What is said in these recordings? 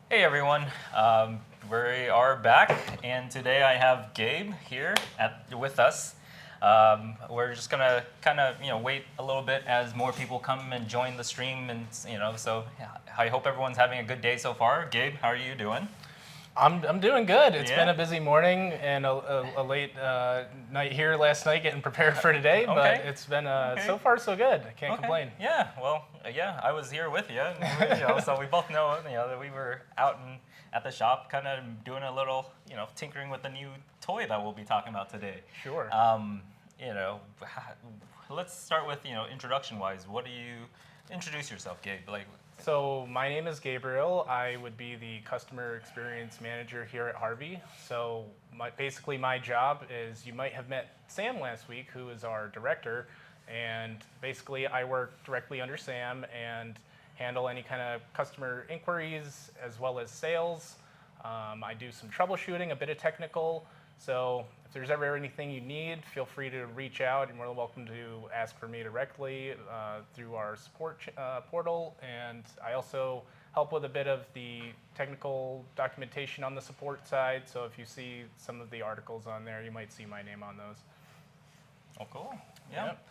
Hey everyone, we are back, and today I have Gabe here with us. We're just gonna kind of wait a little bit as more people come and join the stream, and so yeah, I hope everyone's having a good day so far. Gabe, how are you doing? I'm doing good. It's been Yeah. a busy morning and a late night here last night getting prepared for today, but Okay. it's been Okay. so far so good. I can't Okay. complain. Yeah. Well, yeah, I was here with you, and so we both know, that we were out and at the shop, kind of doing a little, tinkering with the new toy that we'll be talking about today. Sure. You know, let's start with, introduction-wise. What do you introduce yourself, Gabe? Like, So my name is Gabriel. I would be the customer experience manager here at Harvey. So basically my job is, you might have met Sam last week, who is our director, and basically I work directly under Sam and handle any kind of customer inquiries as well as sales. I do some troubleshooting, a bit of technical. So if there's ever anything you need, feel free to reach out, and we're welcome to ask for me directly through our support portal. And I also help with a bit of the technical documentation on the support side. So if you see some of the articles on there, you might see my name on those. oh, cool. Yeah. Yep.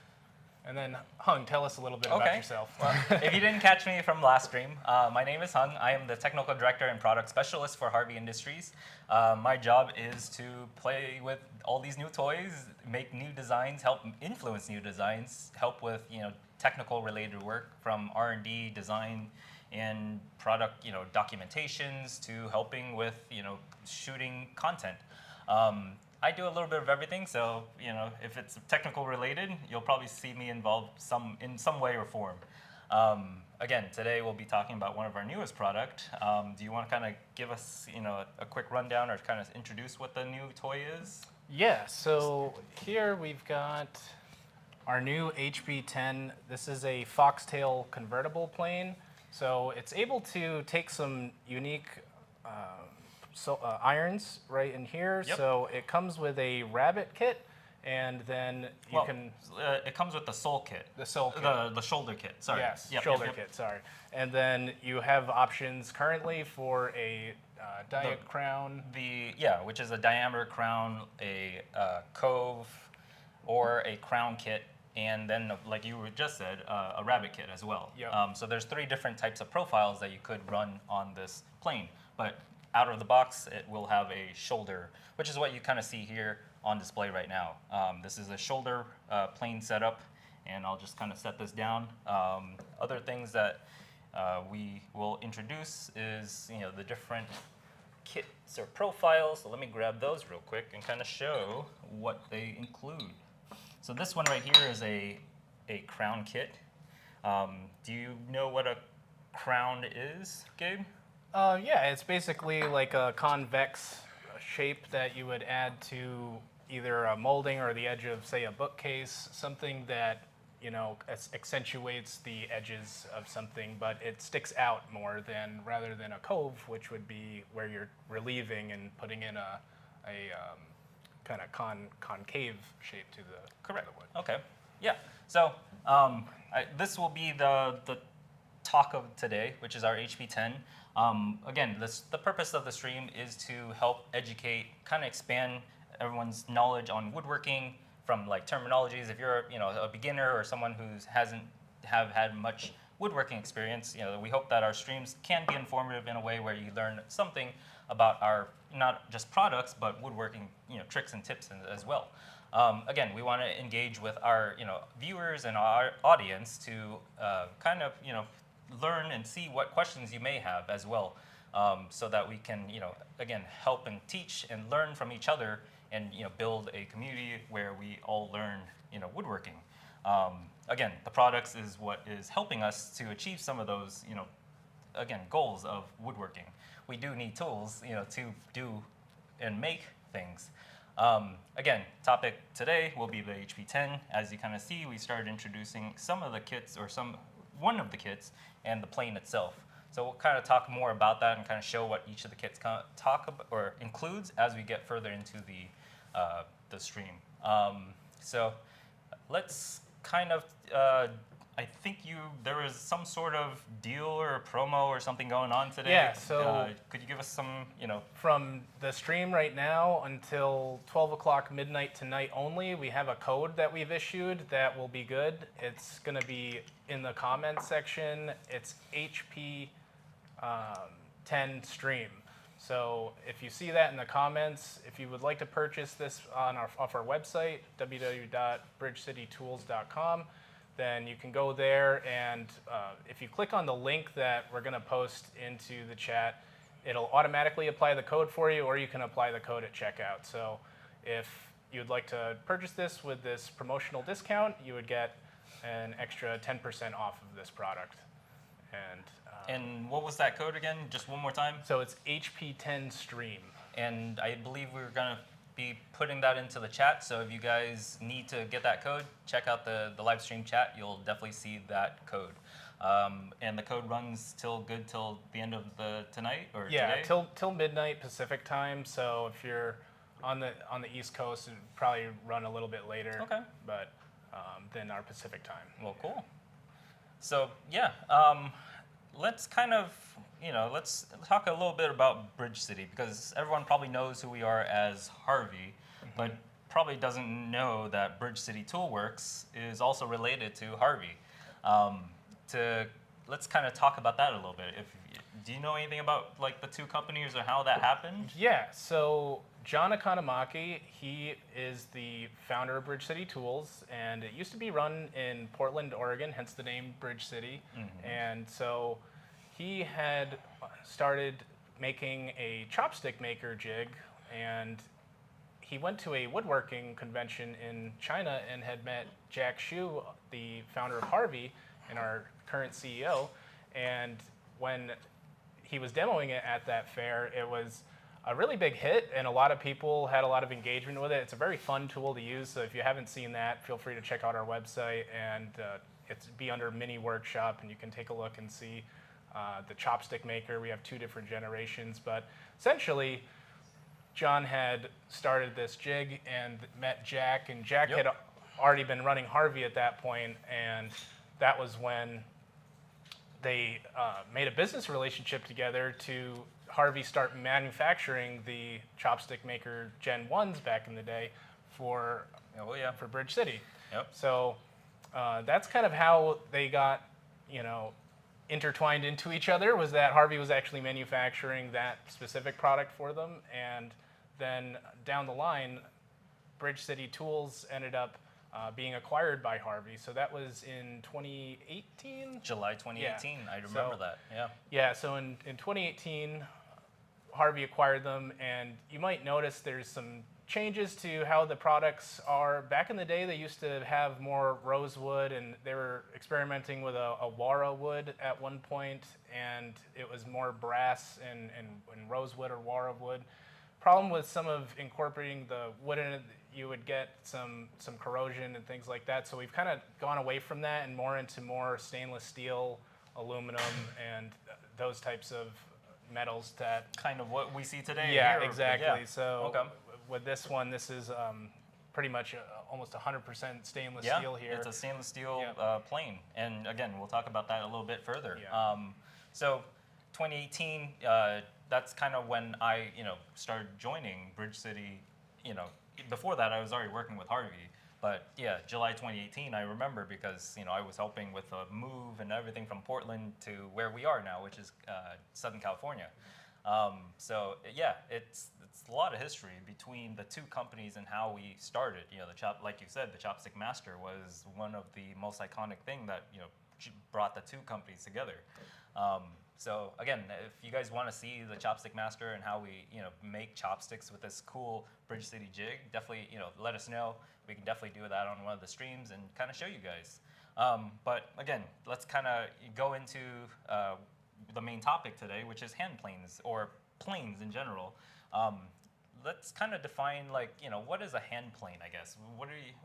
And then Hung, tell us a little bit about Okay. yourself. Well, if you didn't catch me from last stream, my name is Hung. I am the technical director and product specialist for Harvey Industries. My job is to play with all these new toys, make new designs, help influence new designs, help with technical related work from R&D, design, and product documentations to helping with shooting content. I do a little bit of everything, so if it's technical related, you'll probably see me involved in some way or form. Again, today we'll be talking about one of our newest product. Do you want to kind of give us a quick rundown or kind of introduce what the new toy is? Yeah, so here we've got our new HP-10. This is a Foxtail convertible plane. So it's able to take some unique irons right in here. Yep. So it comes with a rabbit kit, and then you can... It comes with the sole kit. The sole kit. The shoulder kit, sorry. Yes, Yep, shoulder yep. kit, sorry. And then you have options currently for a diet crown. Which is a diameter crown, a cove, or a crown kit, and then, like you just said, a rabbit kit as well. Yep. So there's 3 different types of profiles that you could run on this plane. But out of the box, it will have a shoulder, which is what you kind of see here on display right now. This is a shoulder plane setup, and I'll just kind of set this down. Other things that we will introduce is the different kits or profiles. So let me grab those real quick and kind of show what they include. So this one right here is a crown kit. Do you know what a crown is, Gabe? Yeah, it's basically like a convex shape that you would add to either a molding or the edge of, say, a bookcase, something that accentuates the edges of something, but it sticks out more rather than a cove, which would be where you're relieving and putting in a kind of concave shape to the Correct. wood. Okay. Yeah. So this will be the talk of today, which is our HP-10. Again, the purpose of the stream is to help educate, kind of expand everyone's knowledge on woodworking from like terminologies. If you're a beginner or someone who hasn't had much woodworking experience, we hope that our streams can be informative in a way where you learn something about our not just products but woodworking tricks and tips as well. Again, we want to engage with our viewers and our audience to kind of learn and see what questions you may have as well, so that we can again help and teach and learn from each other and build a community where we all learn woodworking. Again, the products is what is helping us to achieve some of those again goals of woodworking. We do need tools to do and make things. Again, topic today will be the HP-10. As you kind of see, we started introducing some of the kits or one of the kits and the plane itself. So we'll kind of talk more about that and kind of show what each of the kits talk about or includes as we get further into the stream. So let's kind of I think there was some sort of deal or promo or something going on today. Yeah, so could you give us some, from the stream right now until 12 o'clock midnight tonight only, we have a code that we've issued that will be good. It's going to be in the comments section. It's HP-10 stream. So if you see that in the comments, if you would like to purchase this off our website, www.bridgecitytools.com, then you can go there, and if you click on the link that we're going to post into the chat, it'll automatically apply the code for you, or you can apply the code at checkout. So if you'd like to purchase this with this promotional discount, you would get an extra 10% off of this product. And what was that code again? Just one more time? So it's HP-10 stream. And I believe we're going to be putting that into the chat. So if you guys need to get that code, check out the live stream chat. You'll definitely see that code. And the code runs till the end of tonight or today? Till midnight Pacific time. So if you're on the East Coast, it'd probably run a little bit later. Okay. But than our Pacific time. Well, cool. So yeah, let's kind of let's talk a little bit about Bridge City, because everyone probably knows who we are as Harvey, but probably doesn't know that Bridge City Toolworks is also related to Harvey. Let's kind of talk about that a little bit. Do you know anything about like the two companies or how that happened? Yeah, so John Economaki, he is the founder of Bridge City Tools, and it used to be run in Portland, Oregon, hence the name Bridge City. And so he had started making a chopstick maker jig, and he went to a woodworking convention in China and had met Jack Shu, the founder of Harvey and our current CEO. And when he was demoing it at that fair, it was a really big hit, and a lot of people had a lot of engagement with it. It's a very fun tool to use, so if you haven't seen that, feel free to check out our website, and it's be under Mini Workshop, and you can take a look and see the chopstick maker. We have 2 different generations, but essentially, John had started this jig and met Jack, and Jack had already been running Harvey at that point, and that was when they made a business relationship together to Harvey start manufacturing the chopstick maker Gen 1s back in the day for Bridge City. So that's kind of how they got, intertwined into each other, was that Harvey was actually manufacturing that specific product for them, and then down the line, Bridge City Tools ended up being acquired by Harvey. So that was in 2018? July 2018, I remember that, yeah. Yeah, so in 2018, Harvey acquired them, and you might notice there's some changes to how the products are. Back in the day, they used to have more rosewood, and they were experimenting with a Wara wood at one point, and it was more brass and rosewood or Wara wood. Problem with some of incorporating the wood in it, you would get some corrosion and things like that. So we've kind of gone away from that and more into more stainless steel, aluminum, and those types of metals that kind of what we see today. Yeah, here. exactly. Yeah. So with this one, this is pretty much almost 100% stainless steel here. It's a stainless steel plane, and again, we'll talk about that a little bit further. Yeah. So 2018, that's kind of when I started joining Bridge City. Before that, I was already working with Harvey. But yeah, July 2018, I remember because I was helping with a move and everything from Portland to where we are now, which is Southern California. So yeah, it's a lot of history between the two companies and how we started. Like you said, the Chopstick Master was one of the most iconic thing that brought the two companies together. So again, if you guys want to see the Chopstick Master and how we make chopsticks with this cool Bridge City jig, definitely let us know. We can definitely do that on one of the streams and kind of show you guys. But again, let's kind of go into the main topic today, which is hand planes or planes in general. Let's kind of define what is a hand plane, I guess.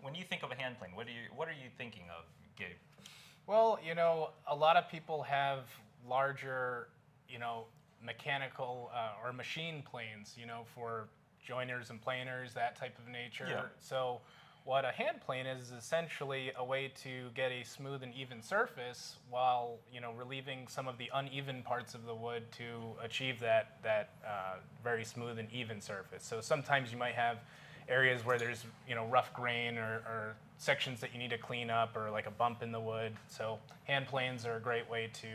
When you think of a hand plane, what are you thinking of, Gabe? Well, a lot of people have larger, mechanical or machine planes, for joiners and planers, that type of nature. Yeah. So What a hand plane is essentially a way to get a smooth and even surface while relieving some of the uneven parts of the wood to achieve that very smooth and even surface. So sometimes you might have areas where there's rough grain or sections that you need to clean up or like a bump in the wood. So hand planes are a great way to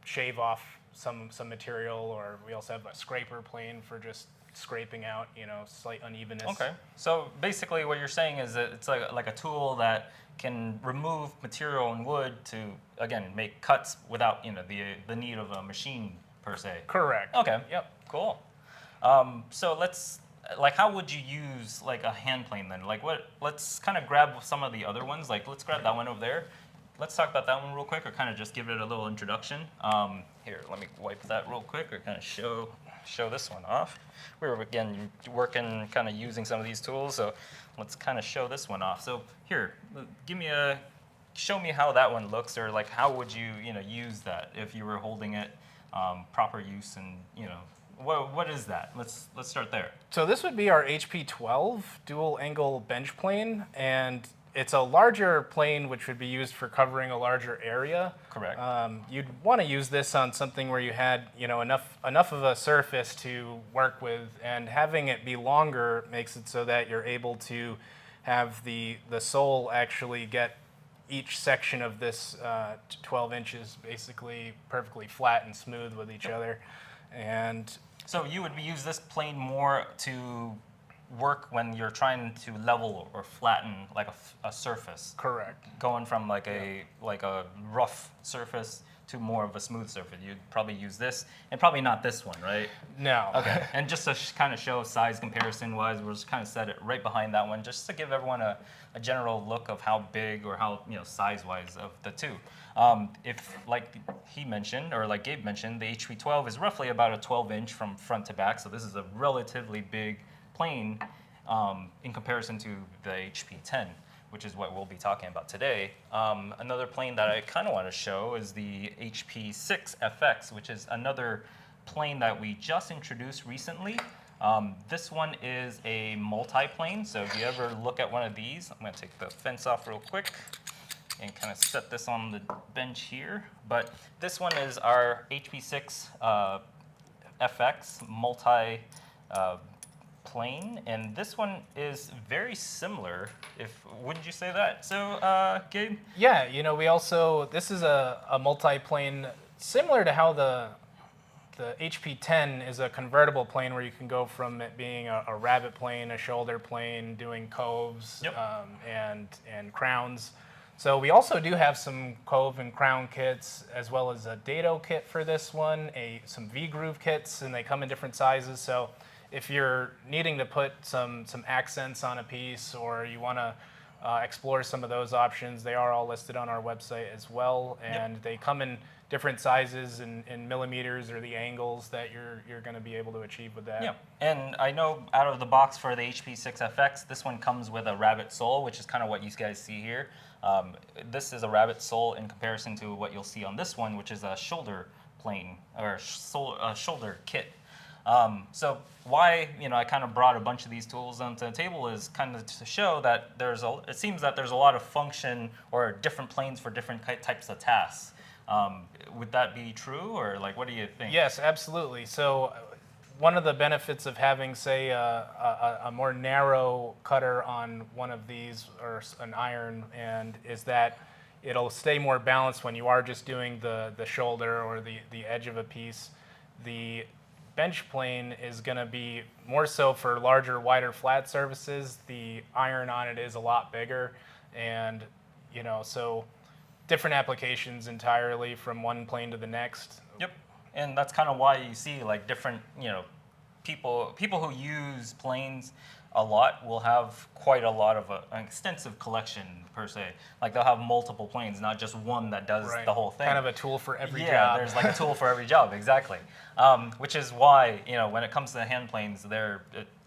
shave off some material, or we also have a scraper plane for just scraping out, slight unevenness. Okay. So basically what you're saying is that it's like a tool that can remove material and wood to, again, make cuts without, the need of a machine per se. Correct. Okay. Yep. Cool. So how would you use like a hand plane then? Let's kind of grab some of the other ones. Like let's grab that one over there. Let's talk about that one real quick, or kind of just give it a little introduction. Here, let me wipe that real quick, or kind of show this one off. We were, again, working, kind of using some of these tools, so let's kind of show this one off. So here, show me how that one looks, or like how would you, use that if you were holding it, proper use, and what is that? Let's start there. So this would be our HP-12 dual angle bench plane, and it's a larger plane which would be used for covering a larger area. Correct. You'd want to use this on something where you had enough of a surface to work with, and having it be longer makes it so that you're able to have the sole actually get each section of this 12 inches basically perfectly flat and smooth with each other. And so you would use this plane more to work when you're trying to level or flatten like a surface. Correct. Going from like a rough surface to more of a smooth surface. You'd probably use this, and probably not this one, right? No. Okay. And just to kind of show size comparison wise, we'll just kind of set it right behind that one, just to give everyone a general look of how big or how size wise of the two. If like he mentioned, or like Gabe mentioned, the HP-12 is roughly about a 12-inch from front to back, so this is a relatively big plane in comparison to the HP-10, which is what we'll be talking about today. Another plane that I kind of want to show is the HP-6FX, which is another plane that we just introduced recently. This one is a multi-plane, so if you ever look at one of these, I'm going to take the fence off real quick and kind of set this on the bench here. But this one is our HP-6 FX multi plane, and this one is very similar. Wouldn't you say that? So, Gabe? Yeah, we also, this is a multi-plane similar to how the HP-10 is a convertible plane, where you can go from it being a rabbet plane, a shoulder plane, doing coves, yep, and crowns. So we also do have some cove and crown kits, as well as a dado kit for this one, some V-groove kits, and they come in different sizes. So if you're needing to put some accents on a piece, or you want to explore some of those options, they are all listed on our website as well, and yep, they come in different sizes in millimeters, or the angles that you're going to be able to achieve with that. Yeah, and I know out of the box for the HP-6FX, this one comes with a rabbet sole, which is kind of what you guys see here. This is a rabbet sole in comparison to what you'll see on this one, which is a shoulder plane, or shoulder kit. So why I kind of brought a bunch of these tools onto the table is kind of to show that it seems that there's a lot of function or different planes for different types of tasks. Would that be true, or like what do you think? Yes, absolutely. So one of the benefits of having, say, a more narrow cutter on one of these, or an iron, is that it'll stay more balanced when you are just doing the shoulder or the edge of a piece. The bench plane is going to be more so for larger, wider, flat surfaces. The iron on it is a lot bigger, and so different applications entirely from one plane to the next. Yep, and that's kind of why you see like different, people who use planes a lot will have quite a lot of an extensive collection per se. Like they'll have multiple planes, not just one that does the whole thing. Kind of a tool for every job. Yeah, there's like a tool for every job, exactly. Which is why, when it comes to hand planes,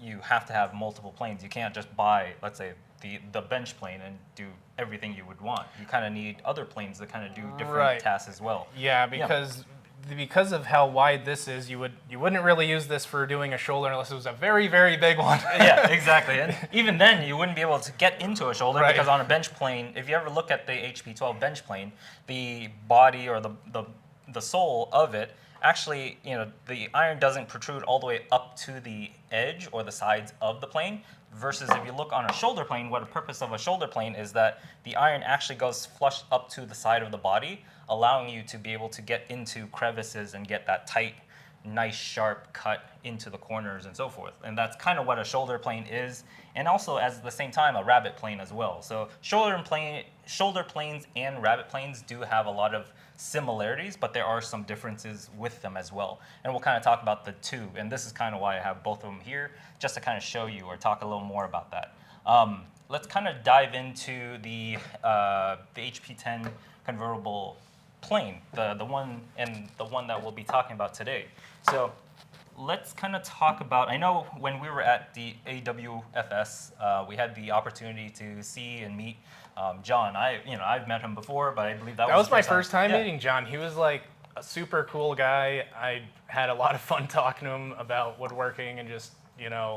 you have to have multiple planes. You can't just buy, let's say, the bench plane and do everything you would want. You kind of need other planes that kind of do different tasks as well. Yeah, because because of how wide this is, you wouldn't really use this for doing a shoulder unless it was a very, very big one. Yeah, exactly. And even then, you wouldn't be able to get into a shoulder Right. because on a bench plane, if you ever look at the HP-12 bench plane, the body or the sole of it, actually, the iron doesn't protrude all the way up to the edge or the sides of the plane. Versus if you look on a shoulder plane, what the purpose of a shoulder plane is that the iron actually goes flush up to the side of the body, allowing you to be able to get into crevices and get that tight, nice, sharp cut into the corners and so forth. And that's kind of what a shoulder plane is, and also at the same time a rabbet plane as well. So shoulder planes and rabbet planes do have a lot of similarities, but there are some differences with them as well. And we'll kind of talk about the two, and this is kind of why I have both of them here, just to kind of show you or talk a little more about that. Let's kind of dive into the HP-10 convertible plane, the one that we'll be talking about today. So let's kind of talk about, I know when we were at the AWFS, we had the opportunity to see and meet John. I've met him before, but I believe that was my first time Yeah. meeting John. He was like a super cool guy. I had a lot of fun talking to him about woodworking and just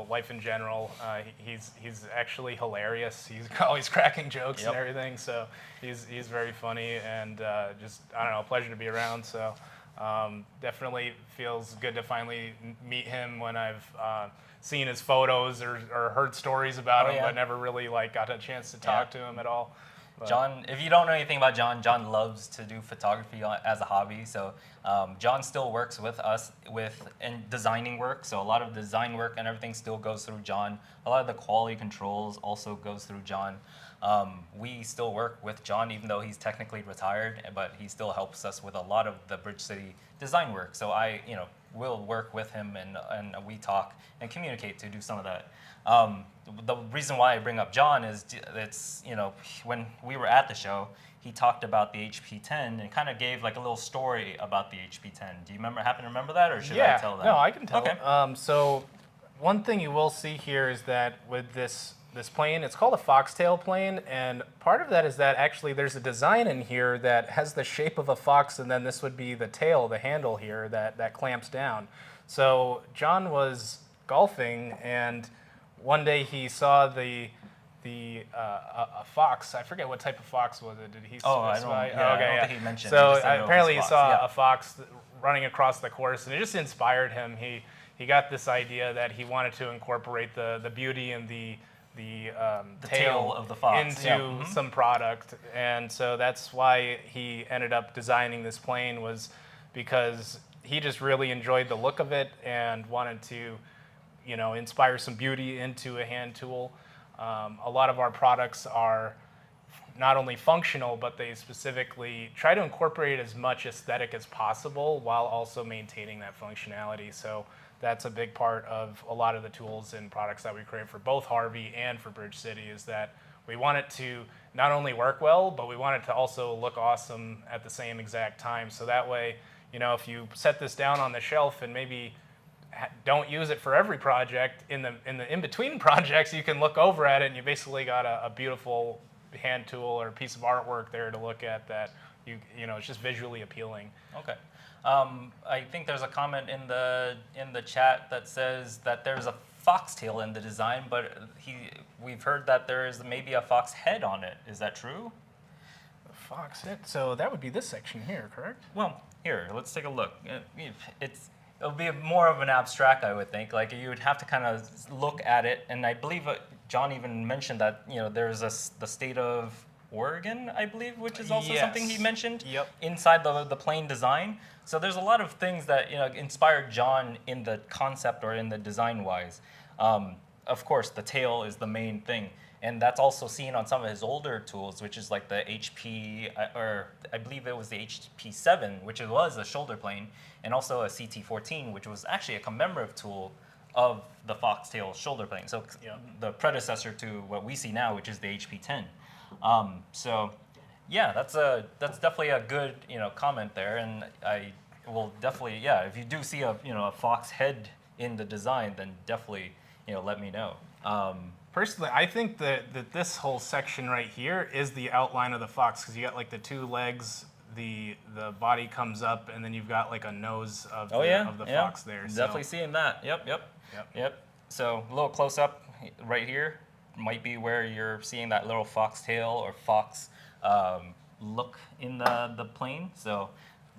life in general. He's actually hilarious. He's always cracking jokes Yep. and everything. So he's very funny and just I don't know, a pleasure to be around. So definitely feels good to finally meet him when I've seen his photos or heard stories about him, yeah. but never really got a chance to talk to him at all. But John, if you don't know anything about John, John loves to do photography as a hobby. So John still works with us in designing work. So a lot of design work and everything still goes through John. A lot of the quality controls also goes through John. We still work with John, even though he's technically retired, but he still helps us with a lot of the Bridge City design work. So I, will work with him and we talk and communicate to do some of that. The reason why I bring up John is it's, when we were at the show, he talked about the HP-10 and kind of gave like a little story about the HP-10. Do you happen to remember that, or should I tell that? No, I can tell. Okay. So one thing you will see here is that with this plane, it's called a Foxtail plane, and part of that is that actually there's a design in here that has the shape of a fox, and then this would be the tail, the handle here that clamps down. So John was golfing, and one day he saw a fox. I forget what type of fox was it. Did he specify? I don't think he mentioned. So He just said no, apparently he it's saw a fox running across the course, and it just inspired him. He got this idea that he wanted to incorporate the beauty and the tail of the fox into some product, and so that's why he ended up designing this plane, was because he just really enjoyed the look of it and wanted to inspire some beauty into a hand tool. A lot of our products are not only functional, but they specifically try to incorporate as much aesthetic as possible while also maintaining that functionality. So that's a big part of a lot of the tools and products that we create for both Harvey and for Bridge City, is that we want it to not only work well, but we want it to also look awesome at the same exact time. So that way, if you set this down on the shelf and maybe don't use it for every project, in between projects, you can look over at it and you basically got a beautiful hand tool or piece of artwork there to look at that it's just visually appealing. Okay. I think there's a comment in the chat that says that there's a foxtail in the design, but we've heard that there is maybe a fox head on it. Is that true? Fox head. So that would be this section here, correct? Well, here, let's take a look. It'll be more of an abstract, I would think. Like, you would have to kind of look at it, and I believe John even mentioned that there's the state of Oregon, I believe, which is also something he mentioned inside the plane design. So there's a lot of things that inspired John in the concept or in the design wise. Of course, the tail is the main thing, and that's also seen on some of his older tools, which is like the HP, or I believe it was the HP-7, which was a shoulder plane, and also a CT-14, which was actually a commemorative tool of the Foxtail shoulder plane. So the predecessor to what we see now, which is the HP-10. So yeah, that's definitely a good comment there, and I will definitely if you do see a fox head in the design, then definitely let me know. Personally, I think that this whole section right here is the outline of the fox, because you got like the two legs the body comes up, and then you've got like a nose of Oh, of the fox there. Definitely seeing that. Yep. So a little close up right here might be where you're seeing that little foxtail or fox look in the plane. So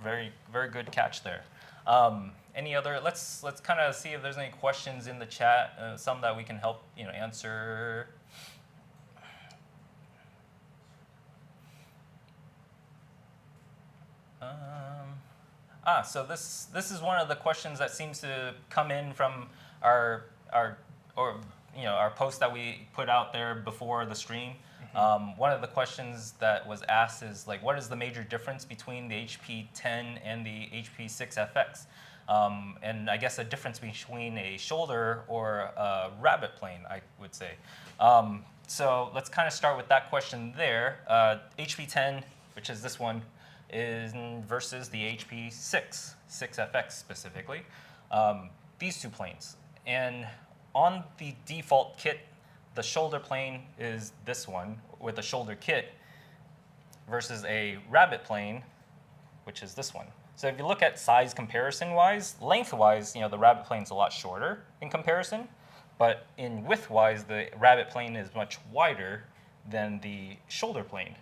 very good catch there. Any other? Let's kind of see if there's any questions in the chat. Some that we can help answer. So this is one of the questions that seems to come in from our post that we put out there before the stream. One of the questions that was asked is like, what is the major difference between the HP-10 and the HP-6FX? And I guess a difference between a shoulder or a rabbet plane, I would say. So let's kind of start with that question there. HP-10, which is this one, is versus the HP-6FX specifically. These two planes. And on the default kit, the shoulder plane is this one with a shoulder kit versus a rabbet plane, which is this one. So if you look at size comparison-wise, length-wise, the rabbet plane is a lot shorter in comparison, but in width-wise, the rabbet plane is much wider than the shoulder plane.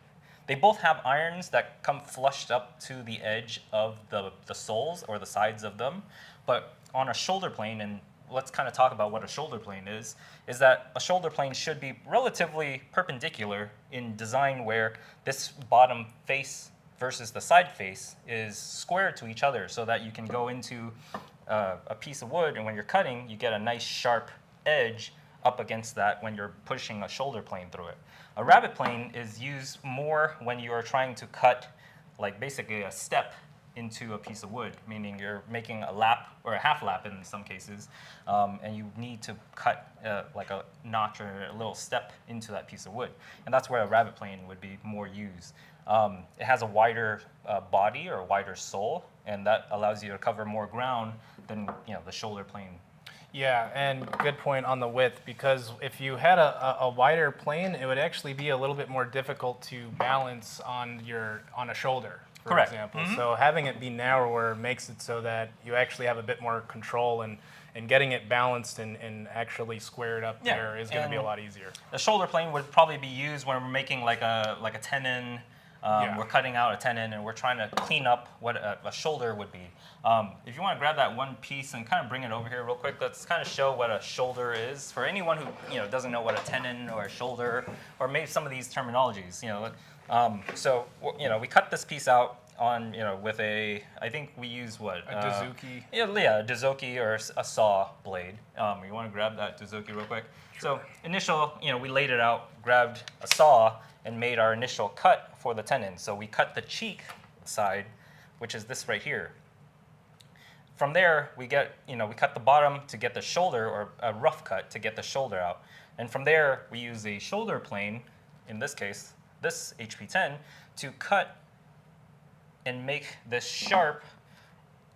They both have irons that come flushed up to the edge of the soles or the sides of them, but on a shoulder plane, and let's kind of talk about what a shoulder plane is that a shoulder plane should be relatively perpendicular in design, where this bottom face versus the side face is square to each other, so that you can go into a piece of wood, and when you're cutting, you get a nice sharp edge up against that when you're pushing a shoulder plane through it. A rabbet plane is used more when you are trying to cut like basically a step into a piece of wood, meaning you're making a lap or a half lap in some cases, and you need to cut like a notch or a little step into that piece of wood. And that's where a rabbet plane would be more used. It has a wider body or a wider sole, and that allows you to cover more ground than the shoulder plane. Yeah, and good point on the width, because if you had a wider plane, it would actually be a little bit more difficult to balance on a shoulder, for example. So having it be narrower makes it so that you actually have a bit more control, and getting it balanced and actually squared up there is going to be a lot easier. The shoulder plane would probably be used when we're making like a tenon. We're cutting out a tenon and we're trying to clean up what a shoulder would be. If you want to grab that one piece and kind of bring it over here real quick, let's kind of show what a shoulder is for anyone who doesn't know what a tenon or a shoulder or maybe some of these terminologies. So we cut this piece out on with I think we use what a Dozuki. A Dozuki or a saw blade. You want to grab that Dozuki real quick. Sure. So we laid it out, grabbed a saw, and made our initial cut for the tenon. So we cut the cheek side, which is this right here. From there, we cut the bottom to get the shoulder, or a rough cut to get the shoulder out. And from there, we use a shoulder plane, in this case, this HP-10, to cut and make this sharp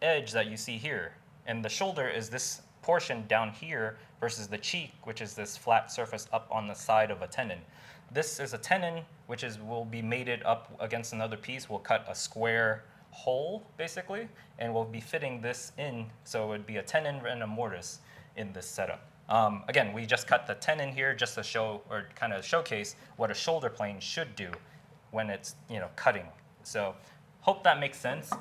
edge that you see here. And the shoulder is this portion down here versus the cheek, which is this flat surface up on the side of a tenon. This is a tenon, which will be mated up against another piece. We'll cut a square hole, basically, and we'll be fitting this in, so it would be a tenon and a mortise in this setup. Again, we just cut the tenon here just to show, or kind of showcase, what a shoulder plane should do when it's cutting. So hope that makes sense.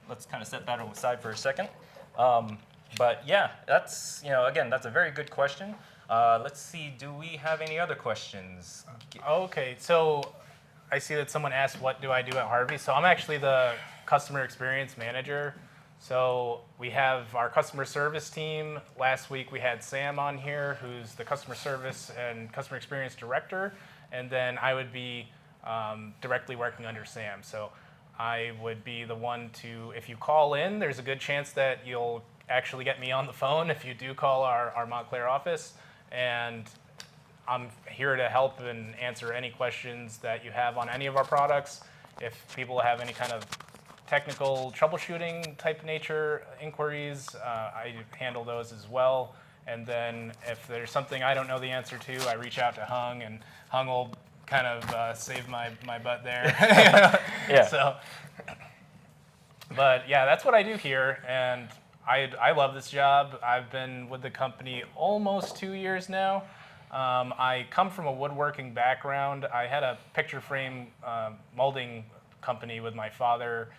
Let's kind of set that aside for a second. But yeah, that's again, that's a very good question. Let's see, do we have any other questions? Okay, so I see that someone asked, what do I do at Harvey? So I'm actually the customer experience manager. So we have our customer service team. Last week we had Sam on here, who's the customer service and customer experience director. And then I would be directly working under Sam. So I would be the one to, if you call in, there's a good chance that you'll actually get me on the phone if you do call our Montclair office. And I'm here to help and answer any questions that you have on any of our products. If people have any kind of technical troubleshooting type nature inquiries, I handle those as well. And then if there's something I don't know the answer to, I reach out to Hung, and Hung will kind of saved my butt there. Yeah. So, but yeah, that's what I do here, and I love this job. I've been with the company almost 2 years now. I come from a woodworking background. I had a picture frame molding company with my father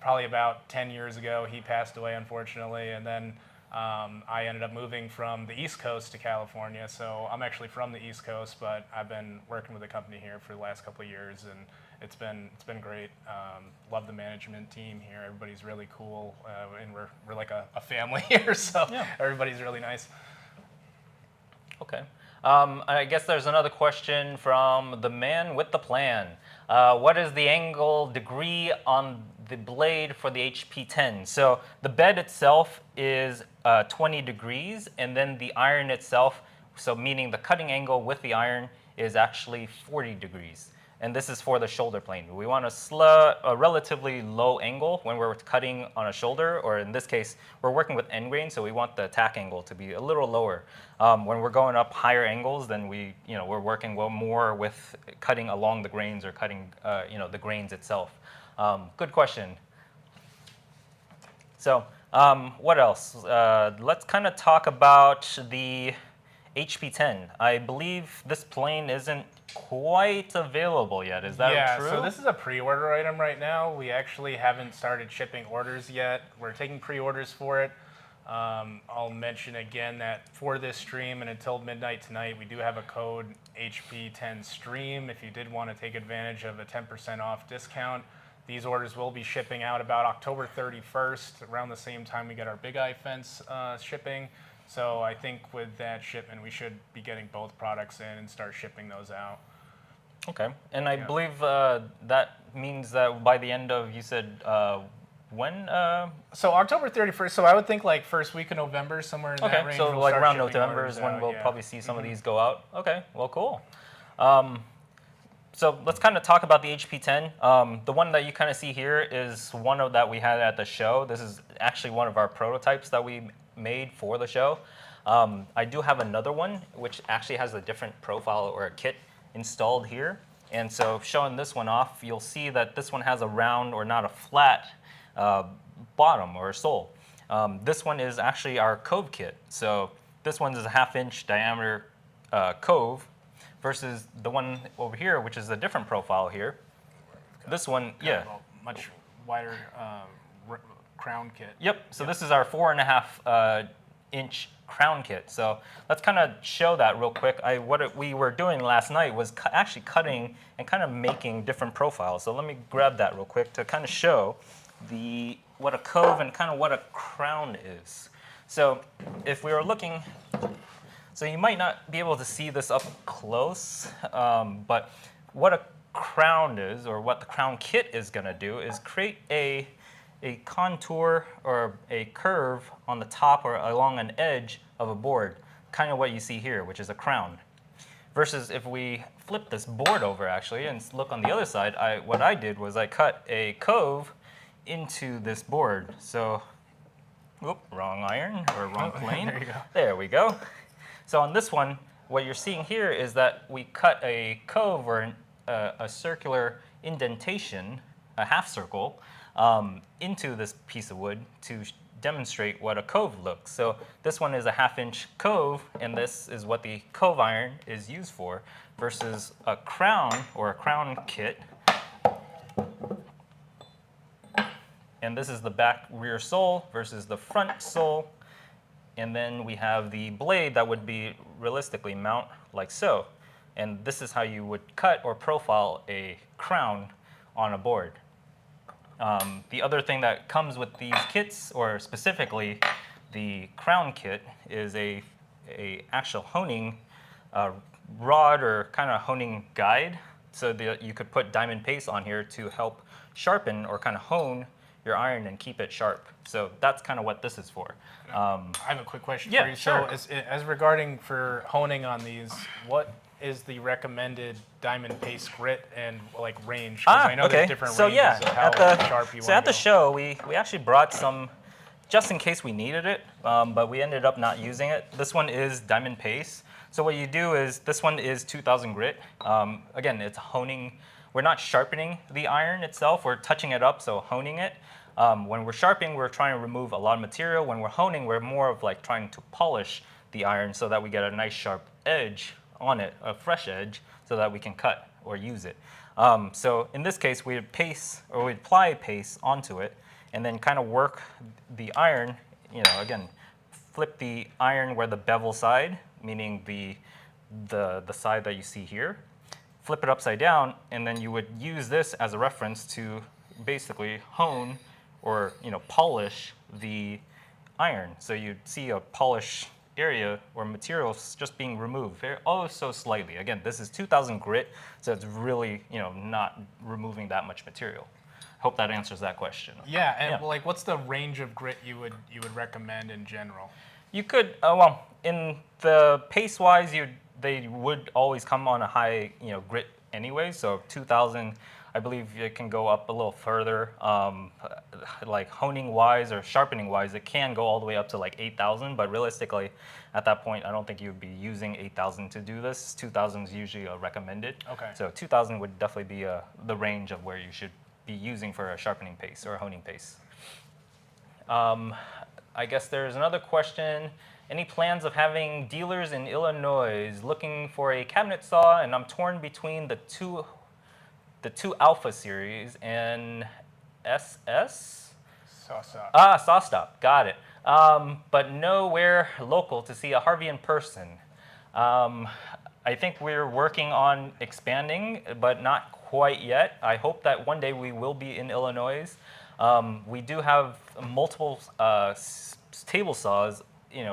probably about 10 years ago. He passed away, unfortunately, and then I ended up moving from the East Coast to California. So I'm actually from the East Coast, but I've been working with the company here for the last couple of years, and it's been great. Love the management team here. Everybody's really cool, and we're like a family here, so Yeah. everybody's really nice. Okay. I guess there's another question from the man with the plan. What is the angle degree on the blade for the HP-10? So the bed itself is 20 degrees, and then the iron itself, so meaning the cutting angle with the iron, is actually 40 degrees. And this is for the shoulder plane. We want a relatively low angle when we're cutting on a shoulder, or in this case, we're working with end grain, so we want the attack angle to be a little lower. When we're going up higher angles, then we're working more with cutting along the grains or cutting the grains itself. Good question. So what else? Let's kind of talk about the HP-10. I believe this plane isn't quite available yet. Is that true? Yeah, so this is a pre-order item right now. We actually haven't started shipping orders yet. We're taking pre-orders for it. I'll mention again that for this stream and until midnight tonight, we do have a code HP10 stream. If you did want to take advantage of a 10% off discount, these orders will be shipping out about October 31st, around the same time we get our Big Eye Fence shipping. So I think with that shipment, we should be getting both products in and start shipping those out. Okay, and I believe that means that by the end of, you said, when? So October 31st, so I would think like first week of November, somewhere in that range. So we'll like start around shipping November orders is when out, we'll yeah. probably see some of these go out. Okay, well, cool. So let's kind of talk about the HP-10. The one that you kind of see here is one that we had at the show. This is actually one of our prototypes that we made for the show. I do have another one, which actually has a different profile or a kit installed here. And so showing this one off, you'll see that this one has a round or not a flat bottom or sole. This one is actually our cove kit. So this one is a 1/2-inch diameter cove versus the one over here, which is a different profile here. This one, yeah. Much wider crown kit. Yep, so this is our 4.5-inch crown kit. So let's kind of show that real quick. What we were doing last night was actually cutting and kind of making different profiles. So let me grab that real quick to kind of show what a cove and kind of what a crown is. So if we were looking, so you might not be able to see this up close, but what a crown is, or what the crown kit is going to do, is create a contour or a curve on the top or along an edge of a board, kind of what you see here, which is a crown. Versus if we flip this board over actually and look on the other side, what I did was I cut a cove into this board. So, wrong iron or wrong plane. There you go. There we go. So on this one, what you're seeing here is that we cut a cove or a circular indentation, a half circle, into this piece of wood to demonstrate what a cove looks. So this one is a 1/2-inch cove, and this is what the cove iron is used for, versus a crown or a crown kit. And this is the back rear sole versus the front sole. And then we have the blade that would be realistically mount like so. And this is how you would cut or profile a crown on a board. The other thing that comes with these kits, or specifically the crown kit, is a actual honing rod or kind of honing guide, so that you could put diamond paste on here to help sharpen or kind of hone your iron and keep it sharp. So that's kind of what this is for. I have a quick question Yeah, for you. sure. So as regarding for honing on these, what is the recommended diamond paste grit and like range? 'Cause I know okay. there's different So ranges yeah, of how sharp you so want at the show, we actually brought some, just in case we needed it, but we ended up not using it. This one is diamond paste. So what you do is, this one is 2000 grit. Again, it's honing. We're not sharpening the iron itself. We're touching it up, so honing it. When we're sharpening, we're trying to remove a lot of material. When we're honing, we're more of like trying to polish the iron so that we get a nice sharp edge on it, a fresh edge, so that we can cut or use it. So in this case, we apply paste onto it, and then kind of work the iron. Again, flip the iron where the bevel side, meaning the side that you see here. Flip it upside down, and then you would use this as a reference to basically hone or polish the iron. So you'd see a polish area or materials just being removed, so slightly. Again, this is 2000 grit, so it's really not removing that much material. Hope that answers that question. Yeah, and like, what's the range of grit you would recommend in general? You could, well, in the pace-wise, they would always come on a high, grit anyway. So 2000, I believe it can go up a little further. Like honing-wise or sharpening-wise, it can go all the way up to like 8,000. But realistically, at that point, I don't think you would be using 8,000 to do this. 2,000 is usually recommended. Okay. So 2,000 would definitely be the range of where you should be using for a sharpening paste or a honing paste. I guess there's another question. Any plans of having dealers in Illinois looking for a cabinet saw? And I'm torn between the two Alpha series and SS? Sawstop. Sawstop, got it. But nowhere local to see a Harvey in person. I think we're working on expanding, but not quite yet. I hope that one day we will be in Illinois. We do have multiple table saws,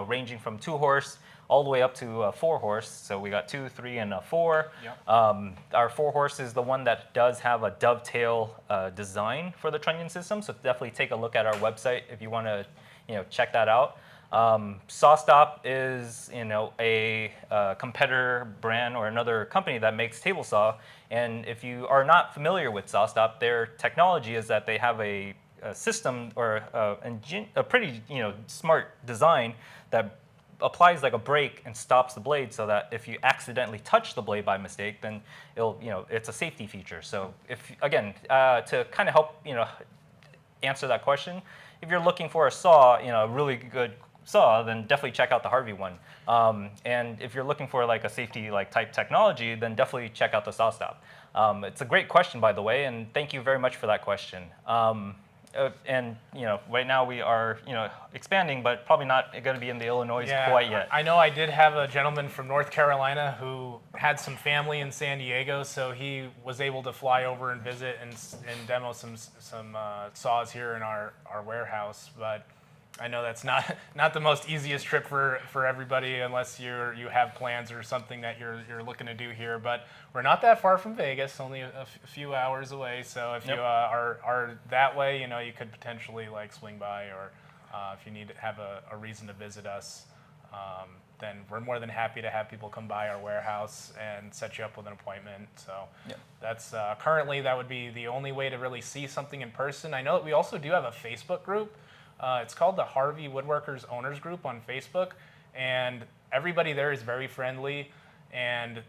ranging from 2-horse all the way up to 4-horse. So we got 2, 3, and 4. Yep. Our 4-horse is the one that does have a dovetail design for the trunnion system. So definitely take a look at our website if you want to, check that out. Sawstop is, a competitor brand or another company that makes table saw. And if you are not familiar with Sawstop, their technology is that they have a system or a pretty smart design that applies like a brake and stops the blade, so that if you accidentally touch the blade by mistake, then it'll it's a safety feature. So if again to kind of help answer that question, if you're looking for a saw, a really good saw, then definitely check out the Harvey one. And if you're looking for like a safety type technology, then definitely check out the Sawstop. It's a great question, by the way, and thank you very much for that question. And right now we are expanding, but probably not going to be in the Illinois quite yet. I know I did have a gentleman from North Carolina who had some family in San Diego, so he was able to fly over and visit and demo some saws here in our warehouse. But I know that's not the most easiest trip for everybody, unless you have plans or something that you're looking to do here. But we're not that far from Vegas, only a few hours away. So if you are that way, you could potentially swing by, or if you need to have a reason to visit us, then we're more than happy to have people come by our warehouse and set you up with an appointment. So that's currently that would be the only way to really see something in person. I know that we also do have a Facebook group. It's called the Harvey Woodworkers Owners Group on Facebook, and everybody there is very friendly, and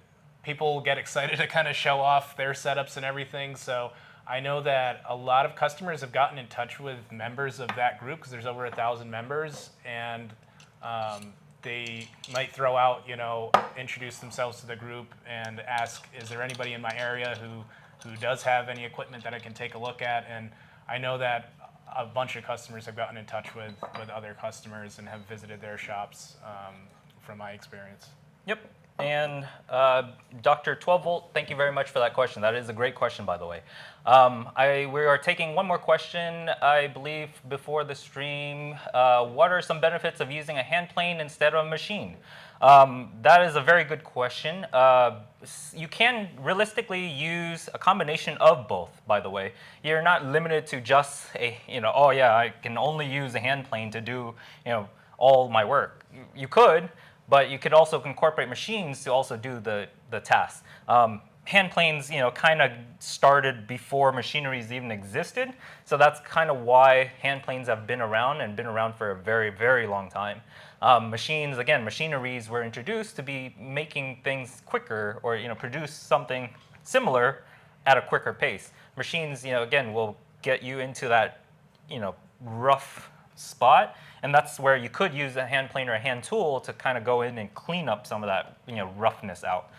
people get excited to kind of show off their setups and everything. So I know that a lot of customers have gotten in touch with members of that group, because there's over 1,000 members, and they might throw out, introduce themselves to the group and ask, is there anybody in my area who does have any equipment that I can take a look at? And I know that a bunch of customers have gotten in touch with other customers and have visited their shops, from my experience. Yep. And Dr. 12 Volt, thank you very much for that question. That is a great question, by the way. We are taking one more question, I believe, before the stream. What are some benefits of using a hand plane instead of a machine? That is a very good question. You can realistically use a combination of both, by the way. You're not limited to just I can only use a hand plane to do, all my work. You could, but you could also incorporate machines to also do the task. hand planes, kind of started before machineries even existed. So that's kind of why hand planes have been around and been around for a very, very long time. Machineries were introduced to be making things quicker or, produce something similar at a quicker pace. Machines, again, will get you into that, rough spot. And that's where you could use a hand plane or a hand tool to kind of go in and clean up some of that, roughness out.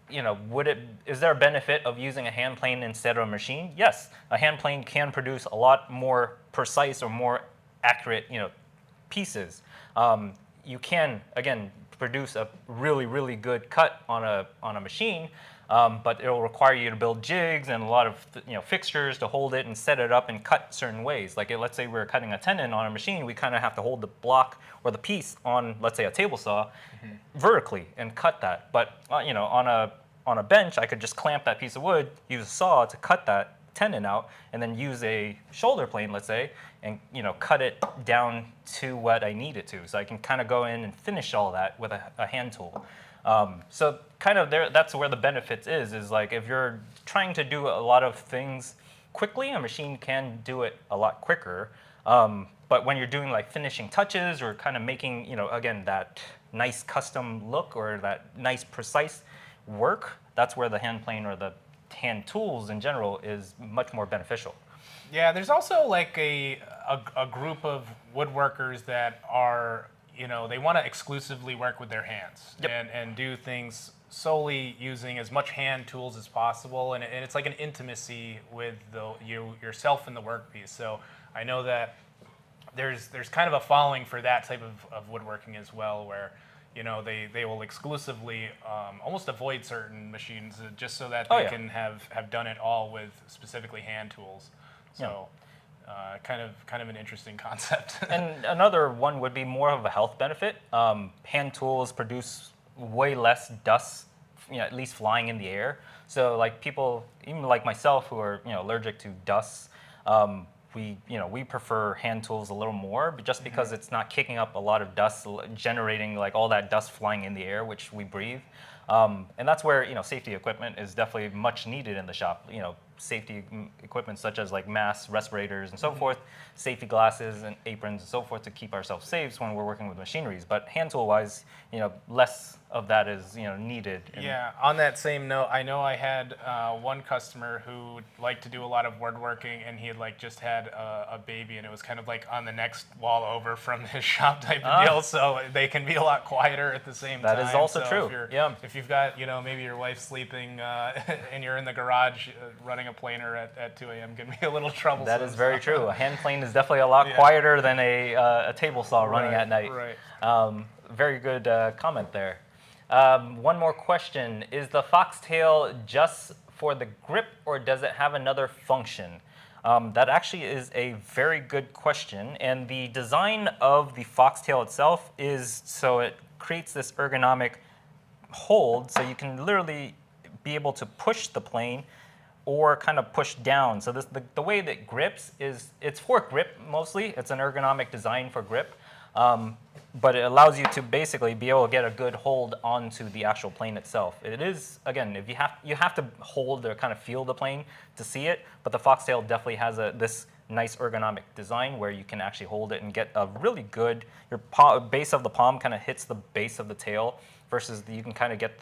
Is there a benefit of using a hand plane instead of a machine? Yes, a hand plane can produce a lot more precise or more accurate, pieces. You can, again, produce a really, really good cut on a machine, but it will require you to build jigs and a lot of fixtures to hold it and set it up and cut certain ways. Like let's say we're cutting a tenon on a machine, we kind of have to hold the block or the piece on, let's say, a table saw vertically and cut that. But on a bench, I could just clamp that piece of wood, use a saw to cut that tenon out, and then use a shoulder plane, let's say, and cut it down to what I need it to. So I can kind of go in and finish all that with a hand tool. So kind of that's where the benefits is like if you're trying to do a lot of things quickly, a machine can do it a lot quicker. But when you're doing like finishing touches or kind of making, again, that nice custom look or that nice precise work, that's where the hand plane or the hand tools in general is much more beneficial. Yeah, there's also like a group of woodworkers that are, they want to exclusively work with their hands. Yep. and do things solely using as much hand tools as possible, and it's like an intimacy with yourself and the workpiece. So I know that there's kind of a following for that type of woodworking as well, where they will exclusively almost avoid certain machines just so that they can have done it all with specifically hand tools. So kind of an interesting concept. And another one would be more of a health benefit. Hand tools produce way less dust, at least flying in the air. So like people, even like myself, who are allergic to dust, we prefer hand tools a little more, but just because it's not kicking up a lot of dust, generating like all that dust flying in the air, which we breathe. And that's where safety equipment is definitely much needed in the shop. Safety equipment such as like masks, respirators, and so forth, safety glasses and aprons and so forth to keep ourselves safe when we're working with machineries. But hand tool wise, less of that is needed. Yeah. On that same note, I know I had one customer who liked to do a lot of woodworking, and he had like just had a baby, and it was kind of like on the next wall over from his shop type of deal. So they can be a lot quieter at the same time. That is also true. If you've got maybe your wife's sleeping and you're in the garage running a planer at 2 a.m. can be a little troublesome. That is very true. A hand plane is definitely a lot quieter than a table saw running at night. Right. Very good comment there. One more question. Is the Foxtail just for the grip, or does it have another function? That actually is a very good question. And the design of the Foxtail itself is so it creates this ergonomic hold, so you can literally be able to push the plane or kind of push down. So the way that it grips is, it's for grip mostly. It's an ergonomic design for grip. But it allows you to basically be able to get a good hold onto the actual plane itself. It is, again, if you have to hold or kind of feel the plane to see it, but the Foxtail definitely has this nice ergonomic design where you can actually hold it and get a really good, your base of the palm kind of hits the base of the tail, versus you can kind of get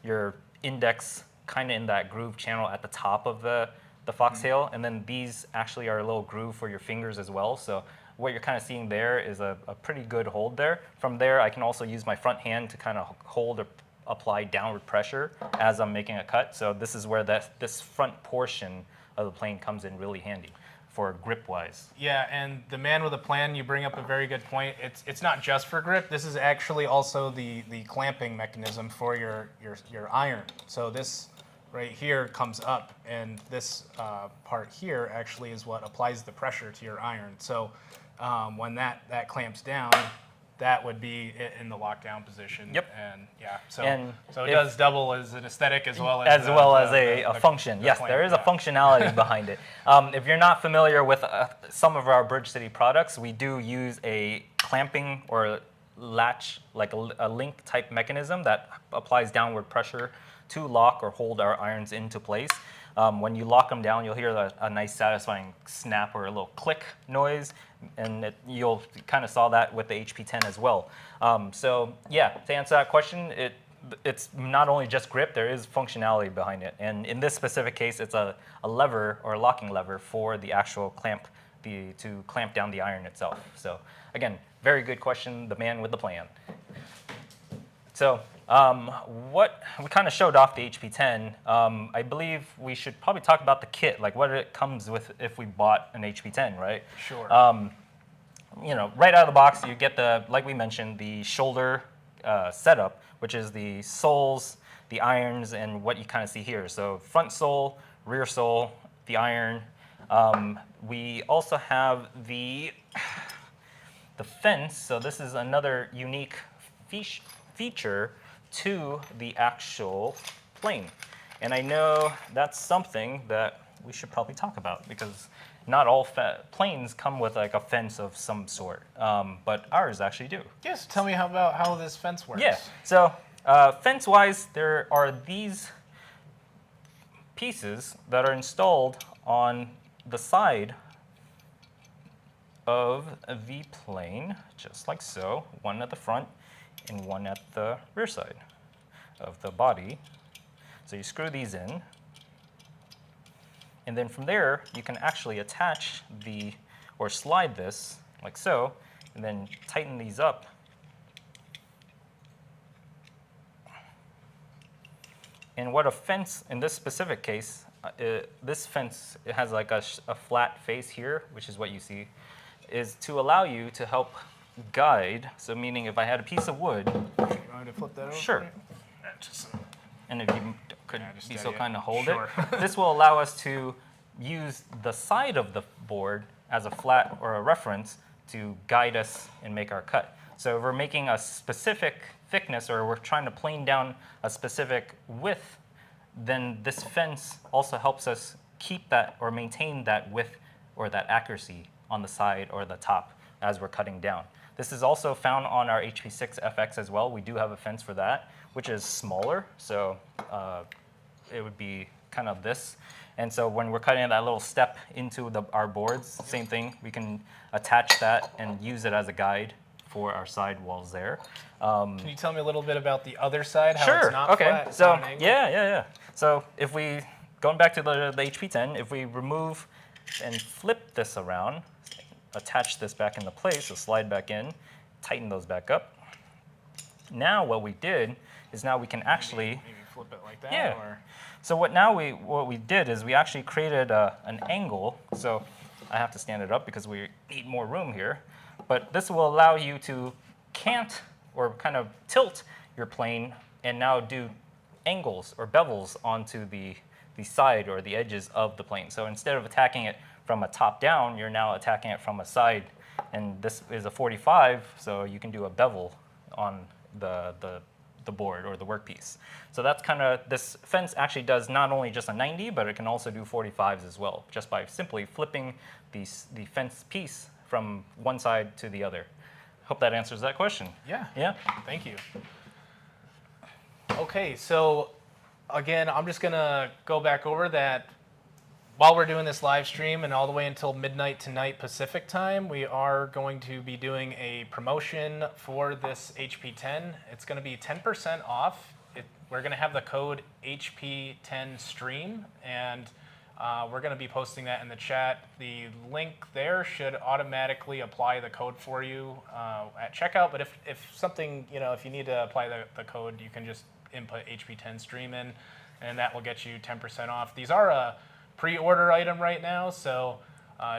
your index kind of in that groove channel at the top of the Foxtail, and then these actually are a little groove for your fingers as well. So what you're kind of seeing there is a pretty good hold there. From there, I can also use my front hand to kind of hold or apply downward pressure as I'm making a cut. So this is where this front portion of the plane comes in really handy for grip-wise. Yeah, and the man with a plan, you bring up a very good point. It's not just for grip. This is actually also the clamping mechanism for your iron. So this right here comes up, and this part here actually is what applies the pressure to your iron. So when that clamps down, that would be in the lockdown position. Yep. And yeah, so it does double as an aesthetic as well as a function. Yes, there is a functionality behind it. If you're not familiar with some of our Bridge City products, we do use a clamping or latch, like a link type mechanism that applies downward pressure to lock or hold our irons into place. When you lock them down, you'll hear a nice satisfying snap or a little click noise, and you'll kind of saw that with the HP-10 as well. So yeah, to answer that question, it's not only just grip, there is functionality behind it. And in this specific case, it's a lever or a locking lever for the actual clamp, to clamp down the iron itself. So again, very good question, the man with the plan. So what we kind of showed off the HP-10. I believe we should probably talk about the kit, like what it comes with if we bought an HP-10, right? Sure. You know, right out of the box, you get like we mentioned, the shoulder setup, which is the soles, the irons, and what you kind of see here. So front sole, rear sole, the iron. We also have the fence. So this is another unique feature to the actual plane. And I know that's something that we should probably talk about, because not all planes come with like a fence of some sort, but ours actually do. Yes, tell me about how this fence works. Yeah, so fence-wise, there are these pieces that are installed on the side of the plane, just like so, one at the front and one at the rear side of the body. So you screw these in, and then from there, you can actually attach or slide this like so, and then tighten these up. And what a fence, in this specific case, this fence, it has like a flat face here, which is what you see, is to allow you to help guide. So meaning if I had a piece of wood. You want me to flip that over? Sure. And if you could be so kind to hold Sure. it. This will allow us to use the side of the board as a flat or a reference to guide us and make our cut. So if we're making a specific thickness, or we're trying to plane down a specific width, then this fence also helps us keep that or maintain that width or that accuracy on the side or the top as we're cutting down. This is also found on our HP-6 FX as well. We do have a fence for that, which is smaller. So it would be kind of this. And so when we're cutting that little step into our boards, same thing. We can attach that and use it as a guide for our side walls there. Can you tell me a little bit about the other side? How Sure. It's not Okay. flat, it's So not an angle? yeah. So if we, going back to the HP-10, if we remove and flip this around, attach this back into place, so slide back in, tighten those back up. Now what we did is now we can actually Maybe flip it like that. Yeah. Or? So what we did is we actually created an angle. So I have to stand it up because we need more room here. But this will allow you to cant or kind of tilt your plane and now do angles or bevels onto the side or the edges of the plane. So instead of attacking it from a top down, you're now attacking it from a side. And this is a 45, so you can do a bevel on the board or the workpiece. So that's kind of, this fence actually does not only just a 90, but it can also do 45s as well, just by simply flipping the fence piece from one side to the other. Hope that answers that question. Yeah. Yeah? Thank you. Okay, so again, I'm just gonna go back over that. While we're doing this live stream and all the way until midnight tonight Pacific time, we are going to be doing a promotion for this HP-10. It's going to be 10% off. We're going to have the code HP-10 stream, and we're going to be posting that in the chat. The link there should automatically apply the code for you at checkout, but if something, if you need to apply the code, you can just input HP-10 stream in, and that will get you 10% off. These are a pre-order item right now, so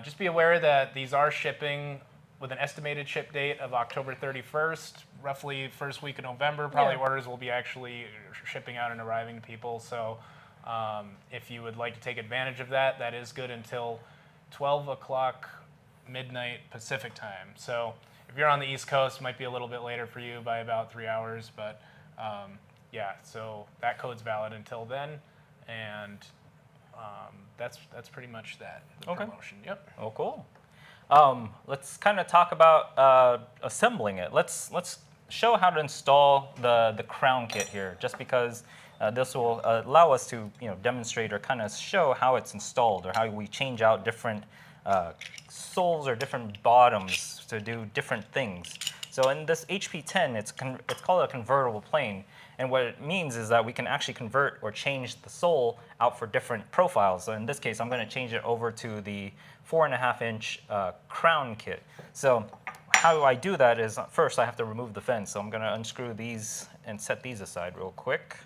just be aware that these are shipping with an estimated ship date of October 31st, roughly first week of November. Probably orders will be actually shipping out and arriving to people. So if you would like to take advantage of that, that is good until 12 o'clock midnight Pacific time. So if you're on the East Coast, it might be a little bit later for you by about 3 hours, but yeah, so that code's valid until then, and that's pretty much that. The promotion. Yep. Oh, cool. Let's kind of talk about assembling it. Let's show how to install the crown kit here, just because This will allow us to demonstrate or kind of show how it's installed or how we change out different soles or different bottoms to do different things. So in this HP-10, it's called a convertible plane. And what it means is that we can actually convert or change the sole out for different profiles. So in this case, I'm going to change it over to the 4.5-inch crown kit. So how I do that is first I have to remove the fence. So I'm going to unscrew these and set these aside real quick.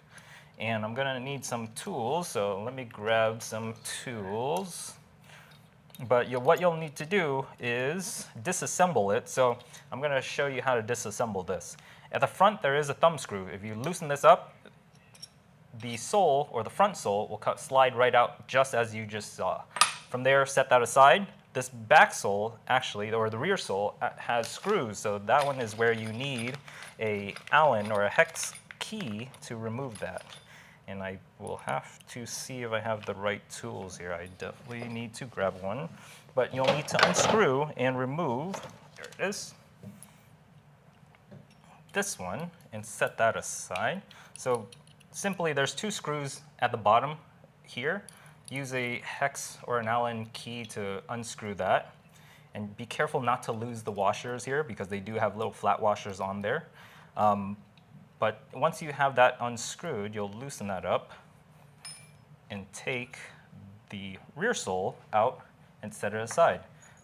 And I'm going to need some tools. So let me grab some tools. But what you'll need to do is disassemble it. So I'm going to show you how to disassemble this. At the front, there is a thumb screw. If you loosen this up, the sole, or the front sole, will slide right out just as you just saw. From there, set that aside. This back sole, actually, or the rear sole, has screws. So that one is where you need a Allen or a hex key to remove that. And I will have to see if I have the right tools here. I definitely need to grab one. But you'll need to unscrew and remove, there it is, this one, and set that aside. So simply, there's 2 screws at the bottom here. Use a hex or an Allen key to unscrew that. And be careful not to lose the washers here because they do have little flat washers on there. But once you have that unscrewed, you'll loosen that up and take the rear sole out and set it aside.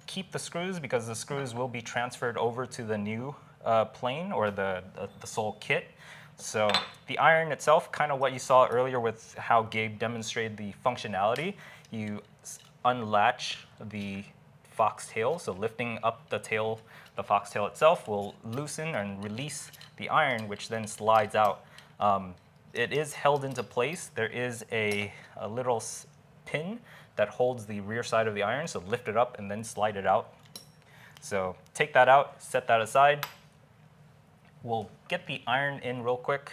Keep the screws because the screws will be transferred over to the new plane or the sole kit. So the iron itself, kind of what you saw earlier with how Gabe demonstrated the functionality, you unlatch the foxtail, so lifting up the tail, the foxtail itself will loosen and release the iron, which then slides out. It is held into place. There is a little pin that holds the rear side of the iron, so lift it up and then slide it out. So take that out, set that aside. We'll get the iron in real quick.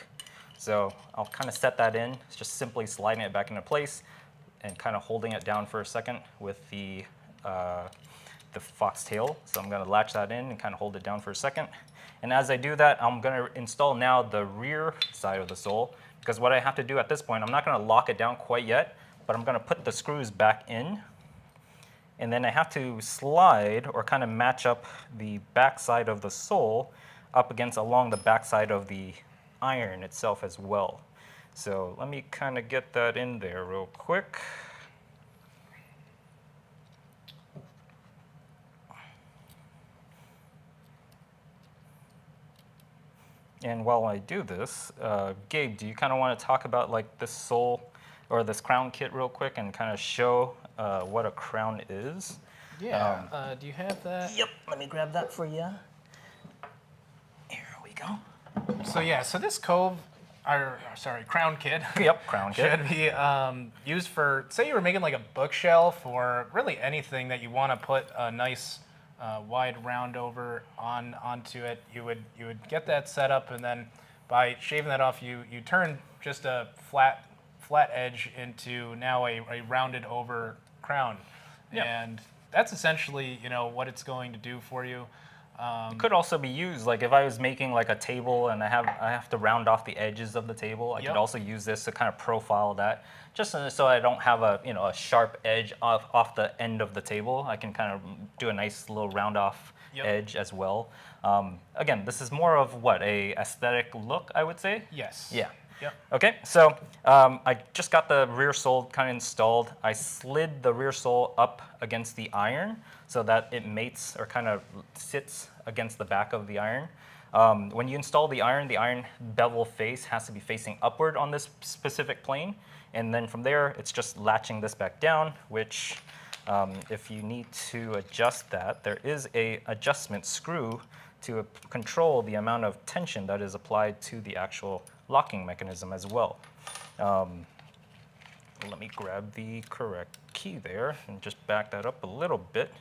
So I'll kind of set that in. It's just simply sliding it back into place and kind of holding it down for a second with the foxtail. So I'm going to latch that in and kind of hold it down for a second. And as I do that, I'm going to install now the rear side of the sole, because what I have to do at this point, I'm not going to lock it down quite yet, but I'm going to put the screws back in. And then I have to slide or kind of match up the back side of the sole up against along the back side of the iron itself as well. So let me kind of get that in there real quick. And while I do this, Gabe, do you kind of want to talk about like this sole or this crown kit real quick and kind of show what a crown is? Yeah. Do you have that? Yep. Let me grab that for you. Here we go. So yeah, so this crown kit. Yep, crown kit. Should be used for, say you were making like a bookshelf or really anything that you want to put a nice wide round over onto it. You would get that set up, and then by shaving that off, you turn just a flat edge into now a rounded over crown. Yep. And that's essentially what it's going to do for you. It could also be used, like if I was making like a table and I have to round off the edges of the table, I could also use this to kind of profile that, just so I don't have a sharp edge off the end of the table. I can kind of do a nice little round off edge as well. Again, this is more of what, a aesthetic look, I would say? Yes. Yeah. Yep. Okay, so I just got the rear sole kind of installed. I slid the rear sole up against the iron so that it mates or kind of sits against the back of the iron. When you install the iron bevel face has to be facing upward on this specific plane. And then from there, it's just latching this back down, which if you need to adjust that, there is a adjustment screw to control the amount of tension that is applied to the actual locking mechanism as well. Let me grab the correct key there and just back that up a little bit.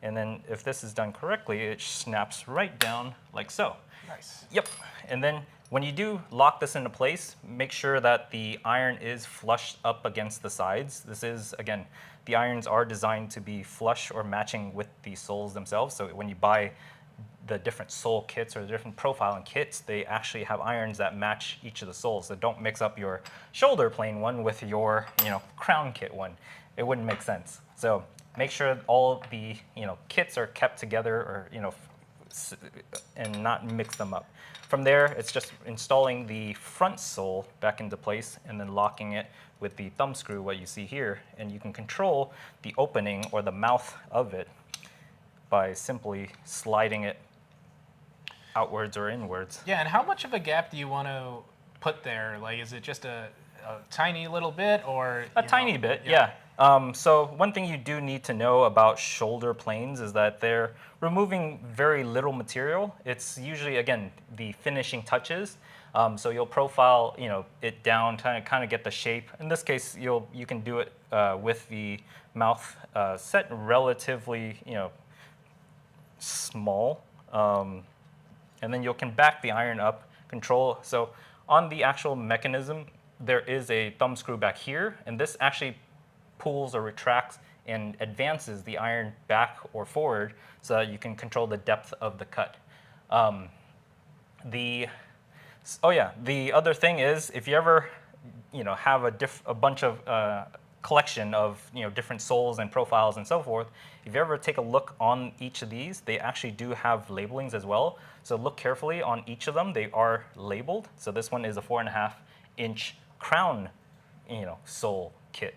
And then if this is done correctly, it snaps right down like so. Nice. Yep. And then when you do lock this into place, make sure that the iron is flushed up against the sides. This is, again, the irons are designed to be flush or matching with the soles themselves. So when you buy the different sole kits or the different profiling kits, they actually have irons that match each of the soles. So don't mix up your shoulder plane one with your crown kit one. It wouldn't make sense. So make sure all the kits are kept together, or and not mix them up. From there, it's just installing the front sole back into place and then locking it with the thumb screw, what you see here, and you can control the opening or the mouth of it by simply sliding it outwards or inwards. Yeah, and how much of a gap do you want to put there? Like, is it just a tiny little bit, or a tiny bit? Yeah. So one thing you do need to know about shoulder planes is that they're removing very little material. It's usually, again, the finishing touches. So you'll profile, it down, kind of get the shape. In this case, you can do it with the mouth set relatively, small, and then you can back the iron up, control. So on the actual mechanism, there is a thumb screw back here, and this actually pulls or retracts and advances the iron back or forward so that you can control the depth of the cut. The other thing is, if you ever have a bunch of collection of different soles and profiles and so forth, if you ever take a look on each of these, they actually do have labelings as well. So look carefully on each of them. They are labeled. So this one is a 4.5-inch crown sole kit.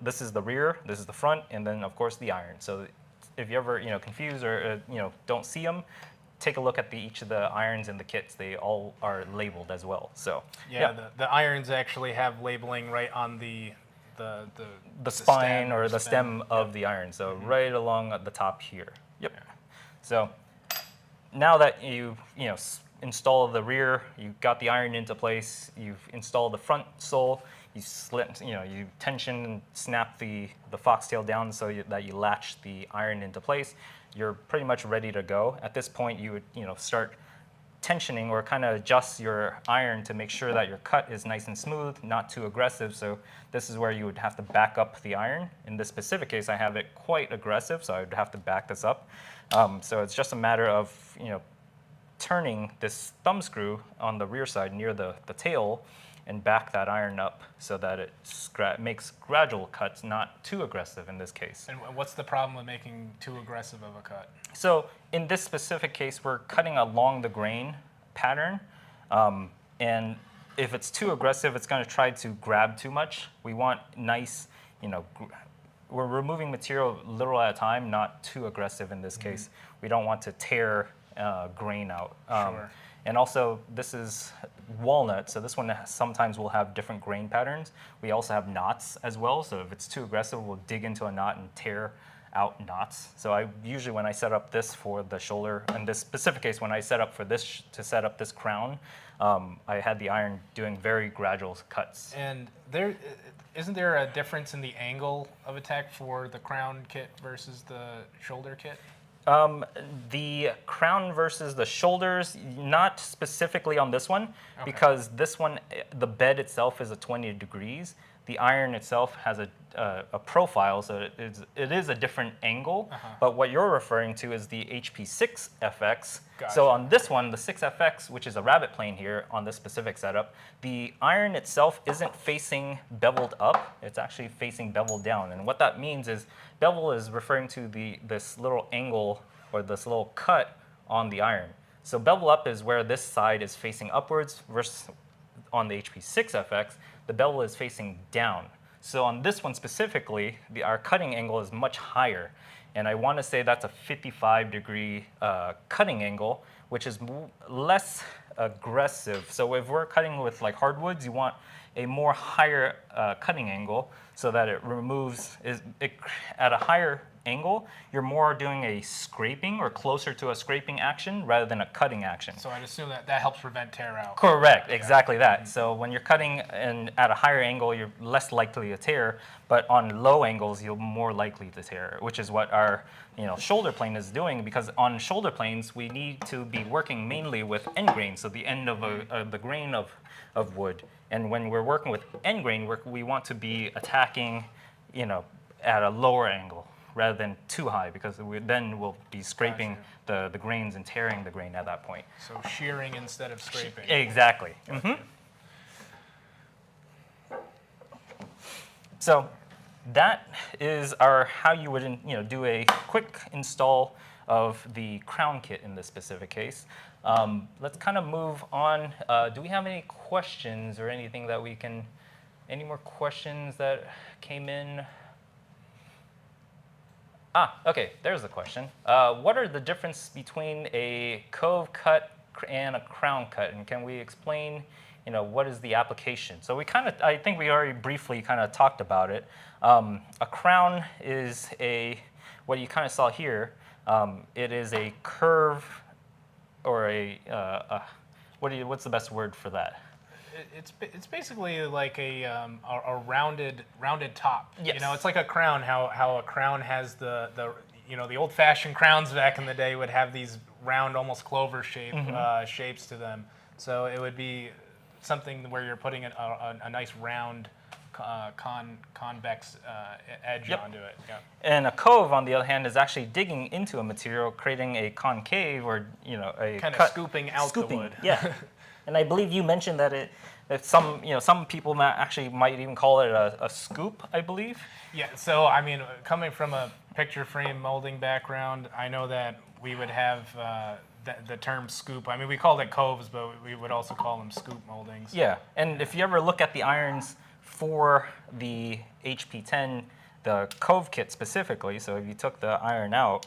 This is the rear, this is the front, and then of course the iron. So if you ever confused or don't see them, take a look at each of the irons in the kits. They all are labeled as well. So yeah. The irons actually have labeling right on the spine or the stem of the iron. So right along at the top here. Yep. Yeah. So now that you install the rear, you got the iron into place, you've installed the front sole, you you tension and snap the foxtail down so that you latch the iron into place. You're pretty much ready to go. At this point, you would start tensioning or kind of adjust your iron to make sure that your cut is nice and smooth, not too aggressive. So this is where you would have to back up the iron. In this specific case, I have it quite aggressive, so I would have to back this up. So it's just a matter of turning this thumb screw on the rear side near the tail and back that iron up so that it makes gradual cuts, not too aggressive in this case. And what's the problem with making too aggressive of a cut? So in this specific case, we're cutting along the grain pattern. And if it's too aggressive, it's going to try to grab too much. We want nice, we're removing material little at a time, not too aggressive in this case. We don't want to tear grain out. Sure. And also, this is walnut, so this one sometimes will have different grain patterns. We also have knots as well, so if it's too aggressive, we'll dig into a knot and tear out knots. So I usually, when I set up this for the shoulder, in this specific case, when I set up for this, to set up this crown, I had the iron doing very gradual cuts. And isn't there a difference in the angle of attack for the crown kit versus the shoulder kit? The crown versus the shoulders, not specifically on this one, okay, because this one, the bed itself is a 20 degrees. The iron itself has a profile, so it is a different angle. But what you're referring to is the HP-6 FX. Gotcha. So on this one, the 6FX, which is a rabbet plane here on this specific setup, the iron itself isn't facing beveled up. It's actually facing beveled down. And what that means is bevel is referring to this little angle or this little cut on the iron. So bevel up is where this side is facing upwards versus on the HP-6 FX, the bevel is facing down. So on this one specifically, our cutting angle is much higher. And I want to say that's a 55-degree cutting angle, which is less aggressive. So if we're cutting with like hardwoods, you want a more higher cutting angle so that it removes, at a higher angle, you're more doing a scraping or closer to a scraping action rather than a cutting action. So I'd assume that helps prevent tear out. Correct, exactly that. So when you're cutting at a higher angle, you're less likely to tear, but on low angles, you're more likely to tear, which is what our shoulder plane is doing, because on shoulder planes, we need to be working mainly with end grain, so the end of the grain of wood. And when we're working with end grain, we want to be attacking at a lower angle. rather than too high, because then we'll be scraping the grains and tearing the grain at that point. So shearing instead of scraping. Exactly. So that is how you would do a quick install of the crown kit in this specific case. Let's kind of move on. Do we have any questions or anything that any more questions that came in? Okay, there's the question. What are the difference between a cove cut and a crown cut, and can we explain what is the application? So I think we already briefly kind of talked about it. A crown is what you kind of saw here. It is a curve, or what's the best word for that? It's basically like a rounded top. Yes. It's like a crown. How a crown has the old-fashioned crowns back in the day would have these round, almost clover shapes to them. So it would be something where you're putting a nice round convex edge onto it. Yeah. And a cove, on the other hand, is actually digging into a material, creating a concave, or a kind cut, of scooping out the wood. Yeah. And I believe you mentioned that some people might even call it a scoop, I believe. Yeah. So I mean, coming from a picture frame molding background, I know that we would have the term scoop. I mean, we called it coves, but we would also call them scoop moldings. Yeah. And if you ever look at the irons for the HP-10, the cove kit specifically, so if you took the iron out,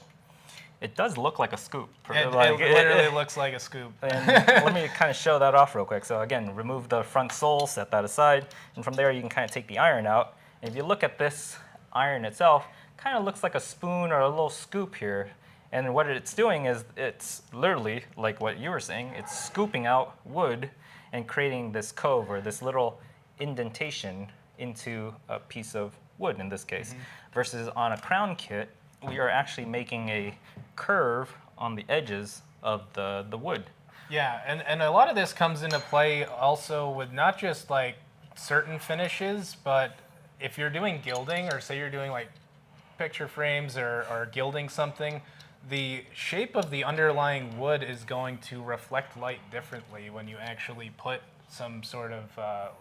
it does look like a scoop. It literally looks like a scoop. And let me kind of show that off real quick. So again, remove the front sole, set that aside, and from there you can kind of take the iron out. And if you look at this iron itself, kind of looks like a spoon or a little scoop here. And what it's doing is it's literally, like what you were saying, it's scooping out wood and creating this cove, or this little indentation into a piece of wood in this case. Versus on a crown kit, we are actually making a curve on the edges of the wood. Yeah, and a lot of this comes into play also with not just like certain finishes, but if you're doing gilding, or say you're doing like picture frames or gilding something, the shape of the underlying wood is going to reflect light differently when you actually put some sort of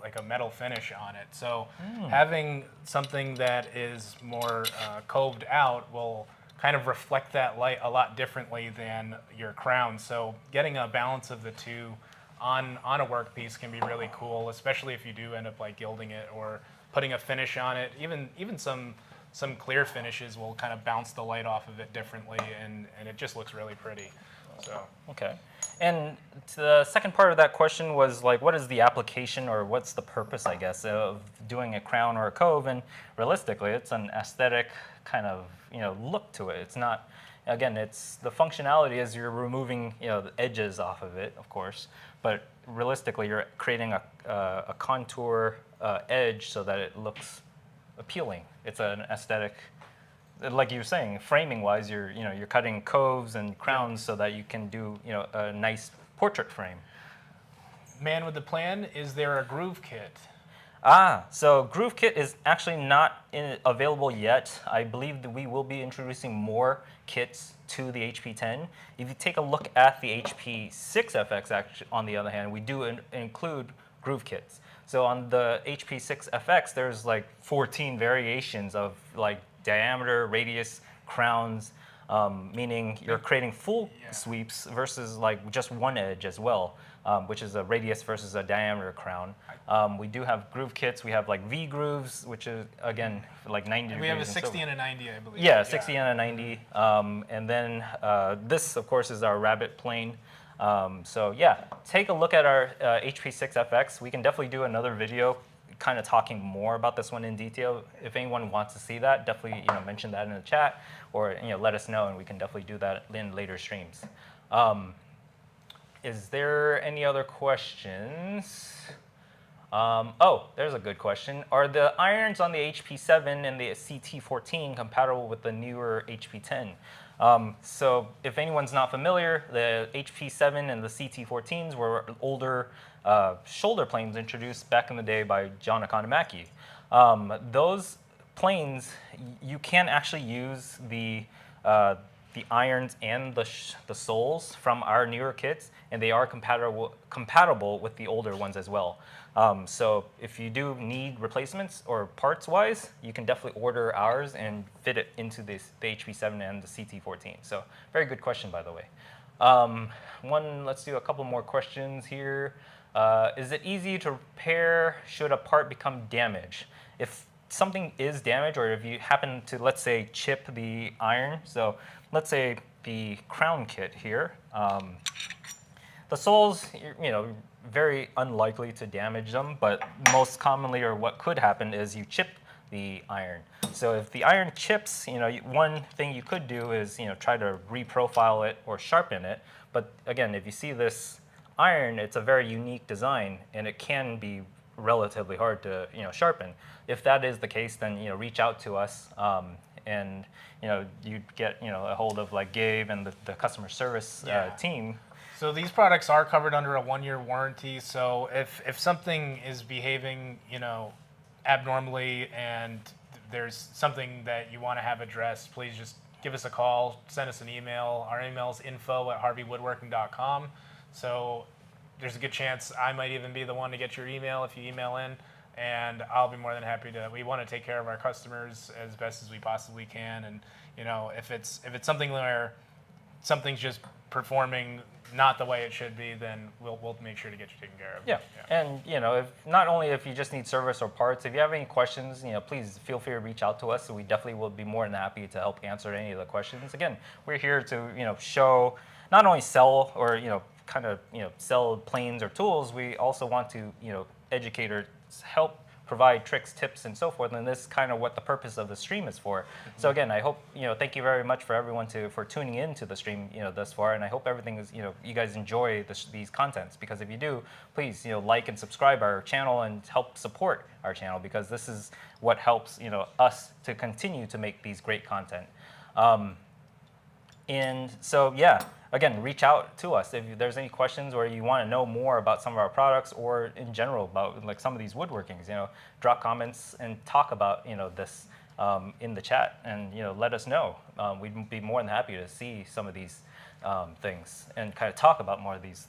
like a metal finish on it. So having something that is more coved out will kind of reflect that light a lot differently than your crown. So getting a balance of the two on a workpiece can be really cool, especially if you do end up like gilding it or putting a finish on it. Even some clear finishes will kind of bounce the light off of it differently, and it just looks really pretty. So okay. And the second part of that question was like, what is the application, or what's the purpose, I guess, of doing a crown or a cove? And realistically, it's an aesthetic kind of look to it. It's not, again, it's the functionality is you're removing the edges off of it, of course, but realistically, you're creating a contour edge so that it looks appealing. It's an aesthetic. Like you were saying, framing-wise, you're cutting coves and crowns so that you can do a nice portrait frame. Man with the plan, is there a groove kit? So groove kit is actually not available yet. I believe that we will be introducing more kits to the HP-10. If you take a look at the HP-6FX, actually, on the other hand, we do include groove kits. So on the HP-6FX, there's like 14 variations of like diameter, radius, crowns, meaning you're creating full sweeps versus like just one edge as well, which is a radius versus a diameter crown. We do have groove kits. We have like V grooves, which is again like 90 degrees. We have a 60 and a 90, I believe. Yeah, 60 and a 90. And then this, of course, is our rabbit plane. So yeah, take a look at our HP-6FX. We can definitely do another video kind of talking more about this one in detail. If anyone wants to see that, definitely mention that in the chat, or let us know, and we can definitely do that in later streams. Is there any other questions? Oh, there's a good question. Are the irons on the HP-7 and the CT-14 compatible with the newer HP-10? So if anyone's not familiar, the HP-7 and the CT-14s were older shoulder planes introduced back in the day by John Economaki. Those planes, you can actually use the irons and the soles from our newer kits, and they are compatible with the older ones as well. So if you do need replacements or parts-wise, you can definitely order ours and fit it into the HP-7 and the CT-14. So very good question, by the way. Let's do a couple more questions here. Is it easy to repair should a part become damaged? If something is damaged, or if you happen to, let's say, chip the iron, so let's say the crown kit here, the soles, very unlikely to damage them, but most commonly, or what could happen, is you chip the iron. So if the iron chips, one thing you could do is, try to reprofile it or sharpen it. But again, if you see this iron, it's a very unique design, and it can be relatively hard to, sharpen. If that is the case, then, reach out to us, and, you'd get, a hold of like Gabe and the customer service team. So these products are covered under a 1-year warranty. So if something is behaving, abnormally, and there's something that you want to have addressed, please just give us a call, send us an email. Our email is info@harveywoodworking.com. So there's a good chance I might even be the one to get your email if you email in, and I'll be more than happy to. We want to take care of our customers as best as we possibly can, and if it's something where something's just performing not the way it should be, then we'll make sure to get you taken care of. Yeah. And if not only if you just need service or parts, if you have any questions, please feel free to reach out to us. So we definitely will be more than happy to help answer any of the questions. Again, we're here to show, not only sell or sell planes or tools. We also want to educate or help provide tricks, tips, and so forth. And this is kind of what the purpose of the stream is for. So again, I hope, thank you very much for everyone for tuning in to the stream, thus far. And I hope everything is, you guys enjoy these contents, because if you do, please, like and subscribe our channel and help support our channel, because this is what helps, us to continue to make these great content. And so, yeah, again, reach out to us if there's any questions, or you want to know more about some of our products, or in general about like some of these woodworkings. Drop comments and talk about this in the chat, and let us know. We'd be more than happy to see some of these things and kind of talk about more of these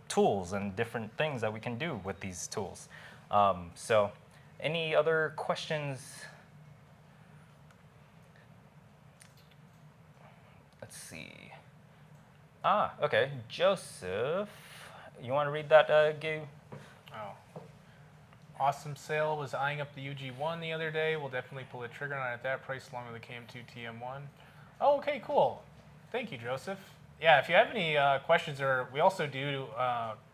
tools and different things that we can do with these tools. So, any other questions? Let's see. Okay. Joseph, you want to read that, Gabe? Oh. Awesome Sale was eyeing up the UG1 the other day. We'll definitely pull the trigger on it at that price, along with the KM2 TM1. Oh, okay, cool. Thank you, Joseph. Yeah, if you have any questions, or we also do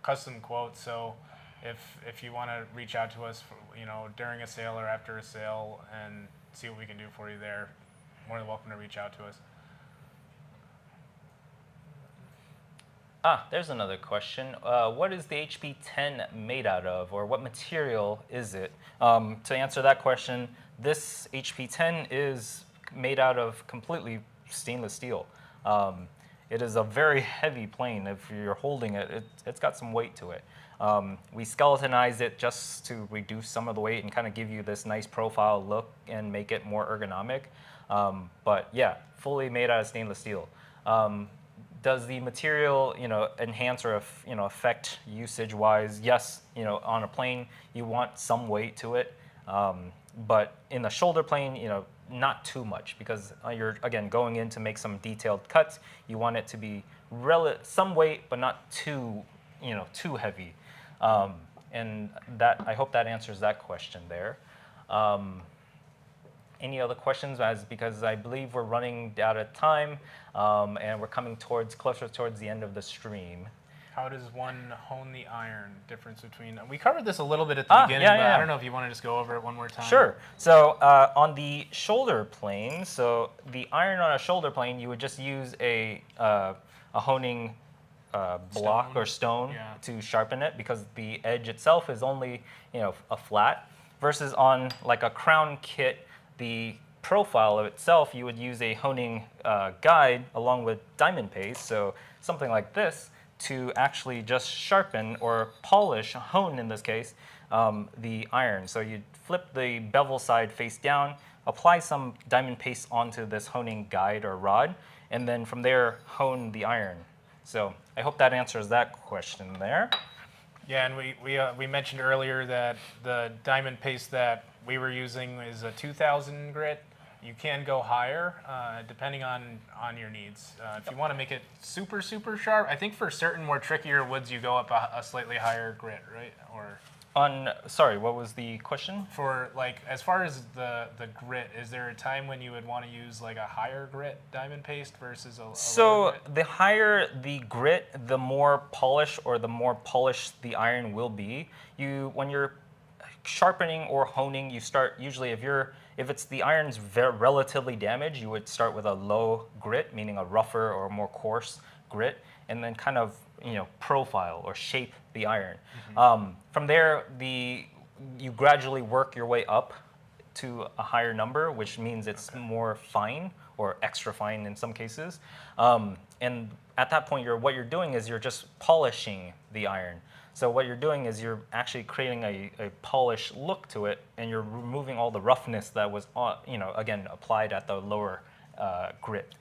custom quotes. So if you want to reach out to us, during a sale or after a sale, and see what we can do for you there, more than welcome to reach out to us. There's another question. What is the HP-10 made out of, or what material is it? To answer that question, this HP-10 is made out of completely stainless steel. It is a very heavy plane. If you're holding it, it's got some weight to it. We skeletonized it just to reduce some of the weight and kind of give you this nice profile look and make it more ergonomic. But yeah, fully made out of stainless steel. Does the material, enhance or affect usage-wise? Yes, on a plane you want some weight to it, but in the shoulder plane, not too much, because you're again going in to make some detailed cuts. You want it to be some weight, but not too, too heavy. And I hope that answers that question there. Any other questions? Because I believe we're running out of time, and we're coming closer towards the end of the stream. How does one hone the iron? Difference between, we covered this a little bit at the beginning, but I don't know if you want to just go over it one more time. Sure. So on the shoulder plane, so the iron on a shoulder plane, you would just use a honing block or stone to sharpen it, because the edge itself is only a flat. Versus on like a crown kit, the profile of itself, you would use a honing guide along with diamond paste, so something like this, to actually just sharpen or polish, hone in this case, the iron. So you flip the bevel side face down, apply some diamond paste onto this honing guide or rod, and then from there hone the iron. So I hope that answers that question there. Yeah, and we mentioned earlier that the diamond paste that we were using is a 2000 grit. You can go higher depending on your needs. If you want to make it super, super sharp, I think for certain more trickier woods, you go up a slightly higher grit, right? Or Sorry, what was the question? for like, as far as the grit, is there a time when you would want to use like a higher grit diamond paste versus a lower grit? The higher the grit, the more polish or the more polished the iron will be. When you're sharpening or honing, you start usually if it's the iron's relatively damaged, you would start with a low grit, meaning a rougher or more coarse grit, and then kind of profile or shape the iron. From there, you gradually work your way up to a higher number, which means it's more fine or extra fine in some cases. And at that point, what you're doing is you're just polishing the iron. So what you're doing is you're actually creating a polished look to it, and you're removing all the roughness that was, again, applied at the lower grit.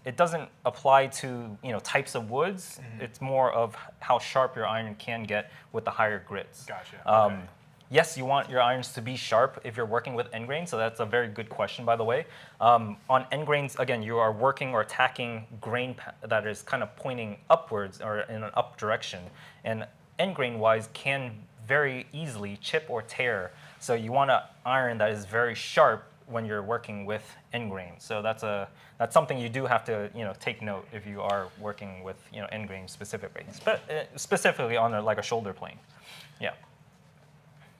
It doesn't apply to types of woods. It's more of how sharp your iron can get with the higher grits. Gotcha. Okay. Yes, you want your irons to be sharp if you're working with end grain, so that's a very good question, by the way. On end grains, again, you are working or attacking grain that is kind of pointing upwards or in an up direction. And end grain-wise can very easily chip or tear. So you want an iron that is very sharp when you're working with end grain. So that's something you do have to take note if you are working with end grain specifically, specifically on like a shoulder plane. Yeah.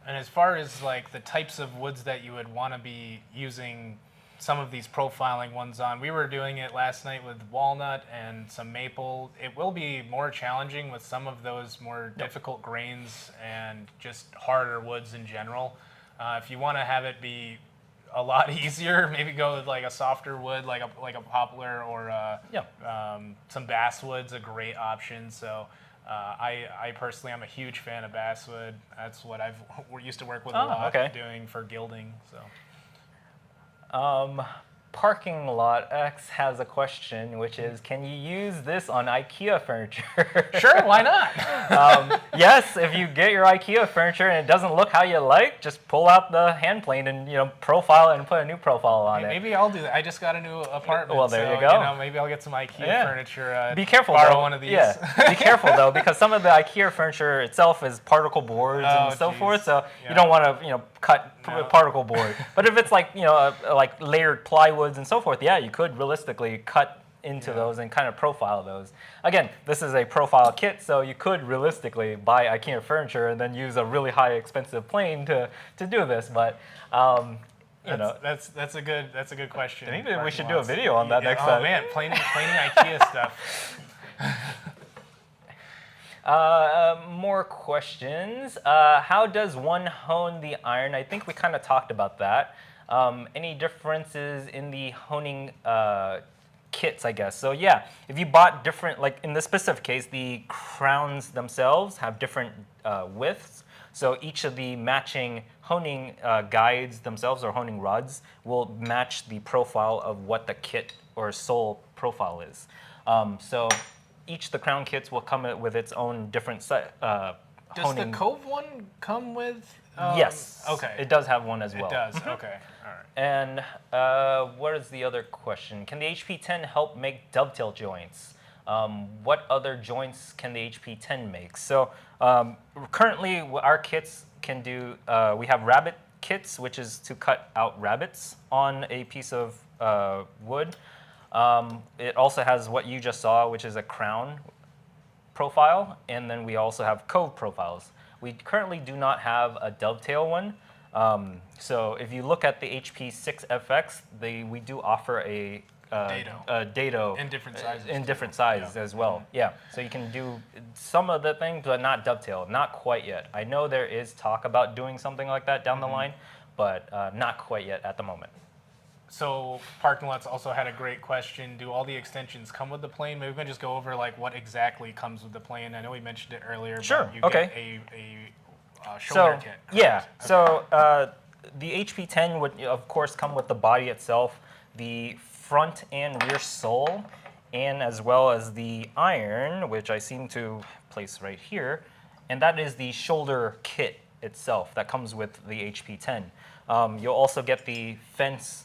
And as far as like the types of woods that you would want to be using some of these profiling ones on, we were doing it last night with walnut and some maple. It will be more challenging with some of those more difficult grains and just harder woods in general. If you want to have it be a lot easier, maybe go with like a softer wood, like a poplar or some basswood's a great option. So I personally am a huge fan of basswood. That's what we used to work with a lot doing for gilding. So. Parking Lot X has a question, which is, can you use this on IKEA furniture? Sure, why not? Yes, if you get your IKEA furniture and it doesn't look how you like, just pull out the hand plane and profile it and put a new profile on it. Maybe I'll do that. I just got a new apartment. Well, there you go. Maybe I'll get some IKEA furniture. Be careful, borrow one of these. Yeah, be careful though, because some of the IKEA furniture itself is particle boards and so forth. So you don't want to cut particle board. But if it's like like layered plywoods and so forth, yeah, you could realistically cut into those and kind of profile those. Again, this is a profile kit, so you could realistically buy IKEA furniture and then use a really high expensive plane to do this. But that's a good question. Maybe we should do a video on that next time. Oh man, planing IKEA stuff. More questions. How does one hone the iron? I think we kind of talked about that. Any differences in the honing kits, I guess? So yeah, if you bought different, like in this specific case, the crowns themselves have different widths. So each of the matching honing guides themselves or honing rods will match the profile of what the kit or sole profile is. So each of the crown kits will come with its own different Does the Cove one come with? Yes. Okay. It does have one as well. It does. Okay. All right. And what is the other question? Can the HP-10 help make dovetail joints? What other joints can the HP-10 make? So currently, our kits can do. We have rabbit kits, which is to cut out rabbits on a piece of wood. It also has what you just saw, which is a crown profile, and then we also have cove profiles. We currently do not have a dovetail one. So if you look at the HP-6FX, we do offer a dado in different sizes. In different sizes as well. Yeah. So you can do some of the things, but not dovetail. Not quite yet. I know there is talk about doing something like that down the line, but not quite yet at the moment. So Parking Lots also had a great question. Do all the extensions come with the plane? Maybe we can just go over like what exactly comes with the plane. I know we mentioned it earlier. Sure. But you get a shoulder kit. Yeah. Correct. So the HP-10 would, of course, come with the body itself, the front and rear sole, and as well as the iron, which I seem to place right here, and that is the shoulder kit itself that comes with the HP-10. You'll also get the fence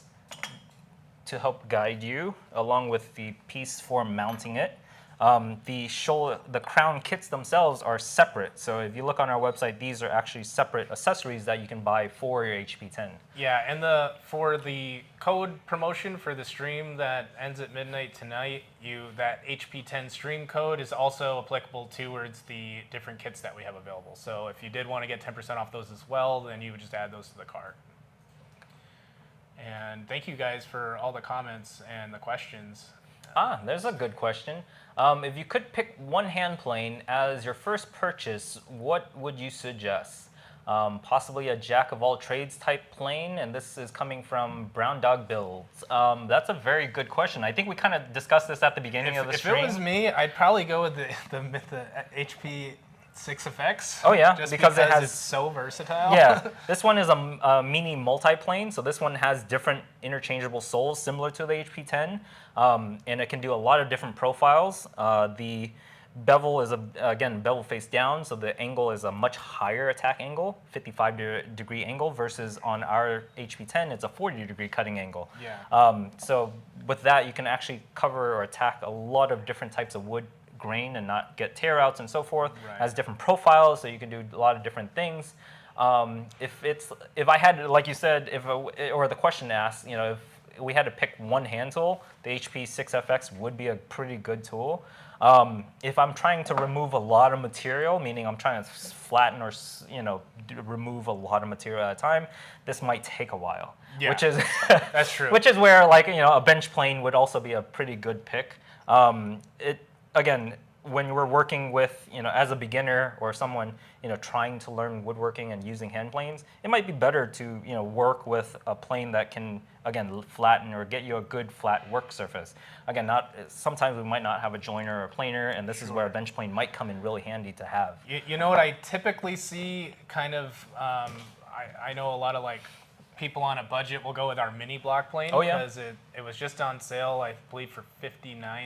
to help guide you, along with the piece for mounting it. The crown kits themselves are separate. So if you look on our website, these are actually separate accessories that you can buy for your HP-10. Yeah, and for the code promotion for the stream that ends at midnight tonight, that HP-10 stream code is also applicable towards the different kits that we have available. So if you did want to get 10% off those as well, then you would just add those to the cart. And thank you guys for all the comments and the questions. There's a good question. If you could pick one hand plane as your first purchase, what would you suggest? Possibly a jack of all trades type plane, and this is coming from Brown Dog Builds. That's a very good question. I think we kind of discussed this at the beginning of the stream. If it was me, I'd probably go with the HP 6FX. Oh yeah, just because it's so versatile. Yeah, this one is a mini multi-plane, so this one has different interchangeable soles similar to the HP-10, and it can do a lot of different profiles. The bevel is again bevel face down, so the angle is a much higher attack angle, 55-degree angle, versus on our HP-10 it's a 40-degree cutting angle. Yeah. So with that, you can actually cover or attack a lot of different types of wood grain and not get tear outs and so forth. Right. Has different profiles, so you can do a lot of different things. If I had, like you said, or the question asked, if we had to pick one hand tool, the HP 6FX would be a pretty good tool. If I'm trying to remove a lot of material, meaning I'm trying to flatten or remove a lot of material at a time, this might take a while. Yeah, which is that's true. Which is where a bench plane would also be a pretty good pick. Again, when we're working with, as a beginner or someone, trying to learn woodworking and using hand planes, it might be better to, work with a plane that can, again, flatten or get you a good flat work surface. Again, sometimes we might not have a joiner or a planer, and this is where a bench plane might come in really handy to have. You know what I typically see kind of, I know a lot of people on a budget will go with our mini block plane. Oh, yeah. Because it was just on sale, I believe, for $59.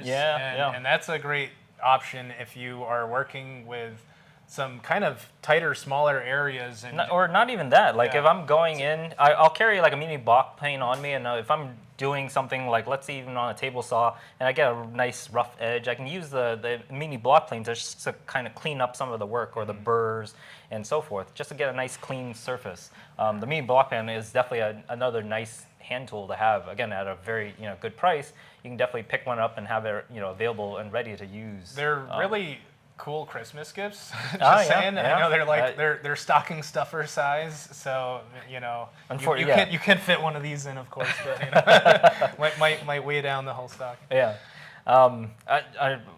Yeah. And that's a great option if you are working with some kind of tighter, smaller areas. Or not even that. If I'm going in, I'll carry a mini block plane on me, and if I'm doing something let's say even on a table saw, and I get a nice rough edge, I can use the mini block plane just to kind of clean up some of the work or the burrs and so forth, just to get a nice clean surface. The mini block plane is definitely another nice hand tool to have, again, at a very good price. You can definitely pick one up and have it available and ready to use. They're really cool Christmas gifts. Saying. Yeah. I know they're they're stocking stuffer size, so you can fit one of these in, of course, but might weigh down the whole stock. Yeah.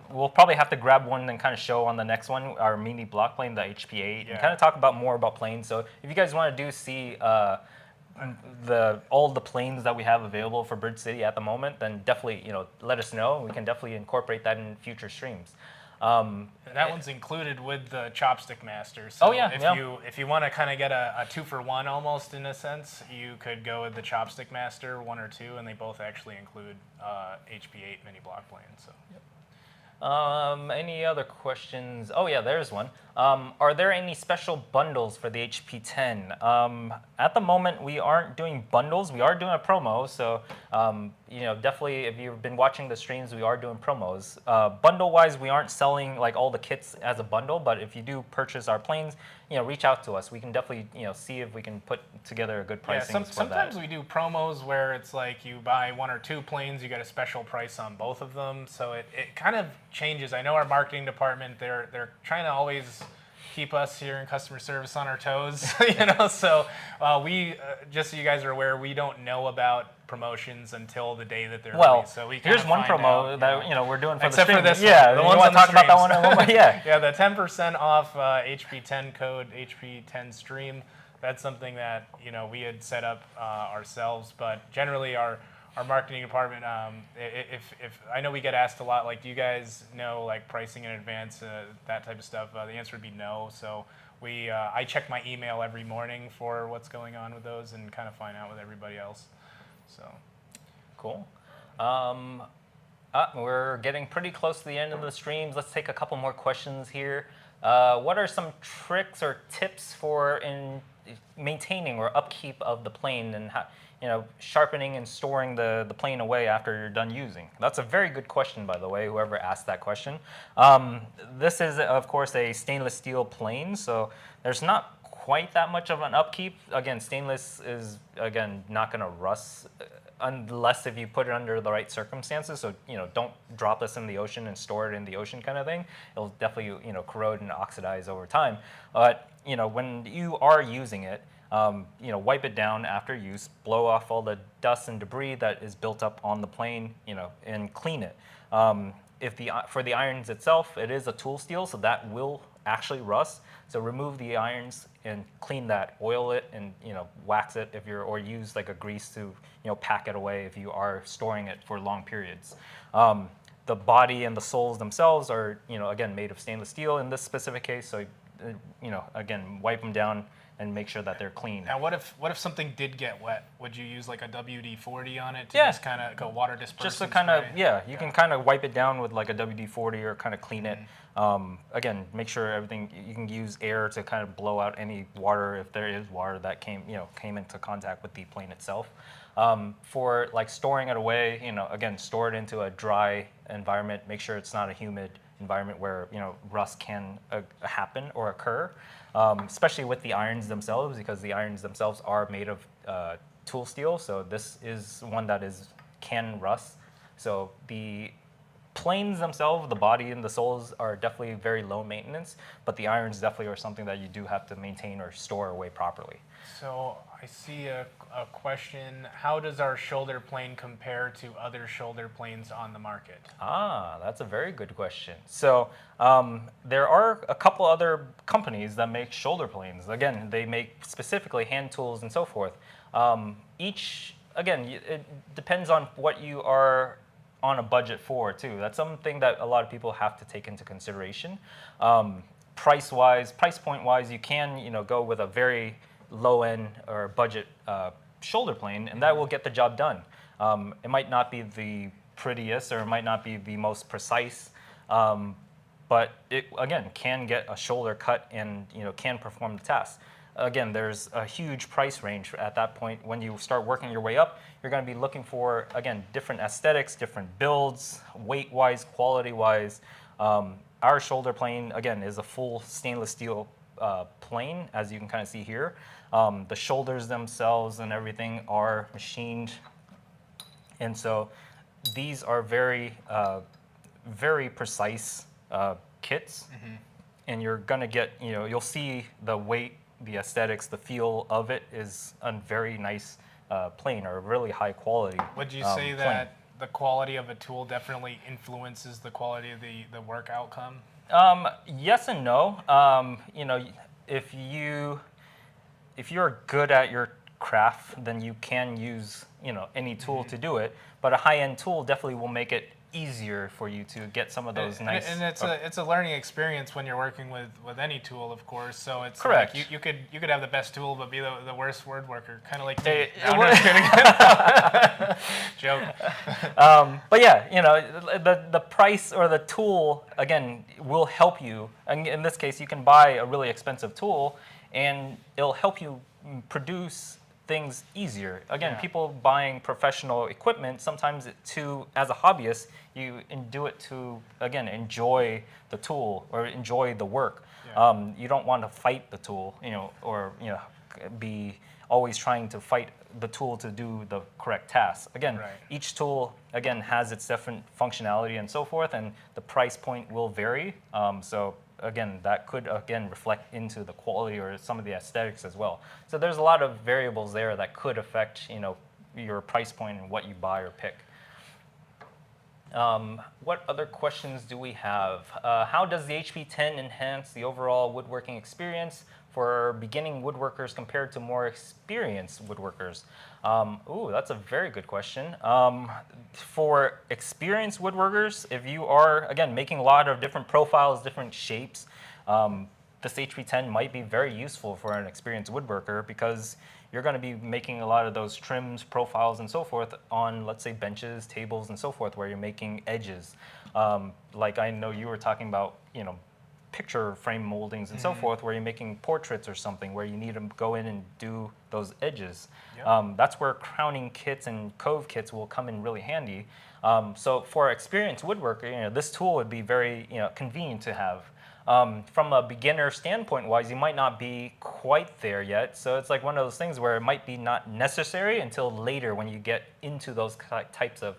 We'll probably have to grab one and kind of show on the next one, our mini block plane, the HP-8, and kind of talk more about planes. So if you guys want to see all the planes that we have available for Bridge City at the moment, then definitely let us know. We can definitely incorporate that in future streams. That one's included with the Chopstick Master. So if you want to kind of get a 2-for-1 almost in a sense, you could go with the Chopstick Master 1 or 2, and they both actually include HP-8 mini block plane. So. Any other questions? Oh yeah, there's one. Are there any special bundles for the HP-10? At the moment, we aren't doing bundles. We are doing a promo, so definitely if you've been watching the streams, we are doing promos. Bundle-wise, we aren't selling all the kits as a bundle, but if you do purchase our planes, reach out to us. We can definitely see if we can put together a good pricing for that. Sometimes we do promos where it's you buy 1 or 2 planes, you get a special price on both of them. So it kind of changes. I know our marketing department, they're trying to always keep us here in customer service on our toes, So we, just so you guys are aware, we don't know about promotions until the day that they're released. So we here's one promo that we're doing for except the stream. for this one. The you ones want on to talk the about that one in a moment? Yeah. Yeah, the 10% off HP-10 code, HP-10 stream. That's something that we had set up ourselves, but generally our marketing department, if I know we get asked a lot, do you guys know pricing in advance, that type of stuff? The answer would be no. So I check my email every morning for what's going on with those and kind of find out with everybody else. So Cool. We're getting pretty close to the end of the streams. Let's take a couple more questions here. What are some tricks or tips for in maintaining or upkeep of the plane, and how, sharpening and storing the plane away after you're done using? That's a very good question, by the way, whoever asked that question. This is, of course, a stainless steel plane, so there's not quite that much of an upkeep. Again, stainless is, again, not going to rust unless if you put it under the right circumstances. So, don't drop this in the ocean and store it in the ocean kind of thing. It'll definitely, corrode and oxidize over time. But, when you are using it, wipe it down after use, blow off all the dust and debris that is built up on the plane, and clean it. For the irons itself, it is a tool steel, so that will actually rust. So remove the irons and clean that, oil it, and wax it or use like a grease to pack it away if you are storing it for long periods. The body and the soles themselves are again made of stainless steel in this specific case. So again, wipe them down and make sure that they're clean. Now, what if something did get wet? Would you use like a WD-40 on it to Yeah. just kind of go water dispersant? Just to kind of, you can kind of wipe it down with like a WD-40 or kind of clean it. Again, make sure everything, you can use air to kind of blow out any water if there is water that came into contact with the plane itself. For like storing it away, again, store it into a dry environment. Make sure it's not a humid environment where rust can happen or occur. Especially with the irons themselves, because the irons themselves are made of tool steel. So this is one that can rust. So the planes themselves, the body and the soles, are definitely very low maintenance, but the irons definitely are something that you do have to maintain or store away properly. So I see a question. How does our shoulder plane compare to other shoulder planes on the market? That's a very good question. So there are a couple other companies that make shoulder planes. Again, they make specifically hand tools and so forth. Again, it depends on what you are on a budget for too. That's something that a lot of people have to take into consideration. Price point wise, you can go with a very low end or budget shoulder plane, and that will get the job done. It might not be the prettiest, or it might not be the most precise, but it again can get a shoulder cut and can perform the task. Again, there's a huge price range at that point. When you start working your way up, you're going to be looking for, again, different aesthetics, different builds, weight-wise, quality-wise. Our shoulder plane, again, is a full stainless steel plane, as you can kind of see here. The shoulders themselves and everything are machined. And so these are very, very precise kits. And you're going to get, you'll see the weight, the aesthetics, the feel of it is a very nice plane, or a really high quality. Would you say that the quality of a tool definitely influences the quality of the work outcome? Yes and no. If you're good at your craft, then you can use any tool to do it. But a high-end tool definitely will make it easier for you to get some of those nice. And it's a learning experience when you're working with any tool, of course. So it's correct. Like you could have the best tool but be the worst woodworker, kind of like me. Hey, No, I'm just kidding. Joke. But yeah, the price or the tool again will help you. And in this case, you can buy a really expensive tool, and it'll help you produce things easier. Again, people buying professional equipment, sometimes as a hobbyist, you do it to, again, enjoy the tool or enjoy the work. Yeah. You don't want to fight the tool, or be always trying to fight the tool to do the correct task. Again, each tool, again, has its different functionality and so forth, and the price point will vary. So again, that could reflect into the quality or some of the aesthetics as well. So there's a lot of variables there that could affect your price point and what you buy or pick. What other questions do we have? How does the HP-10 enhance the overall woodworking experience for beginning woodworkers compared to more experienced woodworkers? That's a very good question. For experienced woodworkers, if you are, again, making a lot of different profiles, different shapes, this HP-10 might be very useful for an experienced woodworker because you're going to be making a lot of those trims, profiles, and so forth on, let's say, benches, tables, and so forth, where you're making edges. Like I know you were talking about, picture frame moldings and so forth, where you're making portraits or something, where you need to go in and do those edges. Yep. That's where crowning kits and cove kits will come in really handy. So for experienced woodworker, this tool would be very convenient to have. From a beginner standpoint wise, you might not be quite there yet. So it's like one of those things where it might be not necessary until later when you get into those types of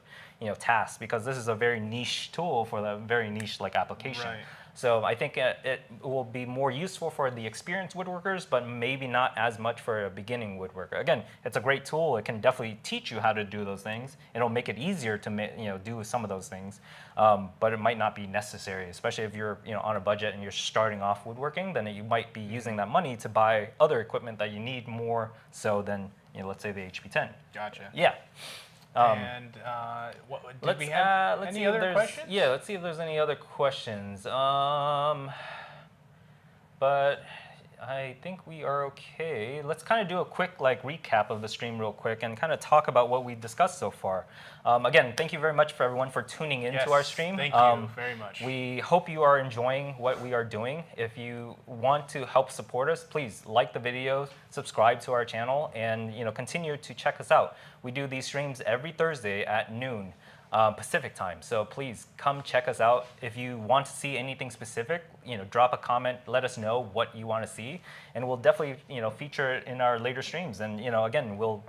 tasks, because this is a very niche tool for the very niche application. Right. So I think it will be more useful for the experienced woodworkers, but maybe not as much for a beginning woodworker. Again, it's a great tool. It can definitely teach you how to do those things. It'll make it easier to do some of those things, but it might not be necessary, especially if you're on a budget and you're starting off woodworking. Then you might be using that money to buy other equipment that you need more so than let's say the HP-10. Gotcha. Yeah. And did we have any other questions? Yeah, let's see if there's any other questions. But I think we are okay. Let's kind of do a quick recap of the stream real quick and kind of talk about what we discussed so far. Again, thank you very much for everyone for tuning into our stream. Thank you very much. We hope you are enjoying what we are doing. If you want to help support us, please like the video, subscribe to our channel, and continue to check us out. We do these streams every Thursday at noon. Pacific time. So please come check us out. If you want to see anything specific, drop a comment, let us know what you want to see, and we'll definitely feature it in our later streams. And again, we'll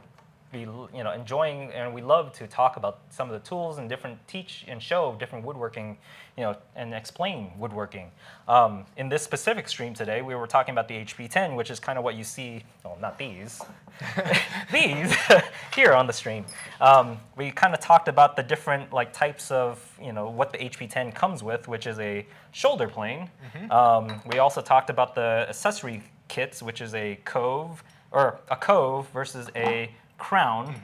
be enjoying, and we love to talk about some of the tools and teach and show different woodworking, and explain woodworking. In this specific stream today, we were talking about the HP-10, which is kind of what you see. Well, not these. These here on the stream. We kind of talked about the different types of what the HP-10 comes with, which is a shoulder plane. We also talked about the accessory kits, which is a cove versus a crown.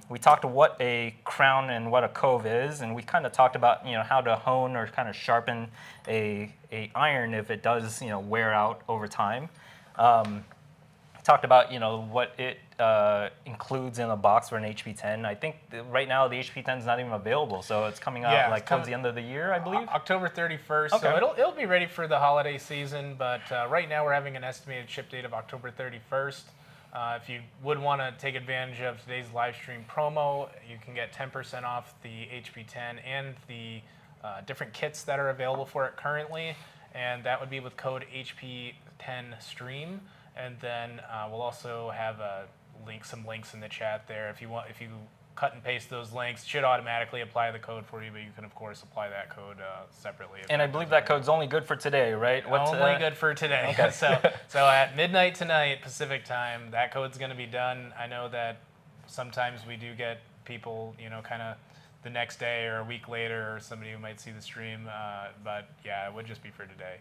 We talked what a crown and what a cove is, and we kind of talked about how to hone or kind of sharpen a iron if it does wear out over time. Talked about what it includes in a box for an HP-10. I think right now the HP-10 is not even available, so it's coming out towards the end of the year, I believe. October 31st. Okay. So it'll be ready for the holiday season, but right now we're having an estimated ship date of October 31st. If you would want to take advantage of today's live stream promo, you can get 10% off the HP-10 and the different kits that are available for it currently, and that would be with code HP10 stream. And then we'll also have some links in the chat there. If you cut and paste those links, it should automatically apply the code for you, but you can of course apply that code separately. And I believe that code's only good for today, right? Only good for today. Okay. So at midnight tonight Pacific time, that code's going to be done. I know that sometimes we do get people, kind of the next day or a week later, or somebody who might see the stream, but yeah, it would just be for today.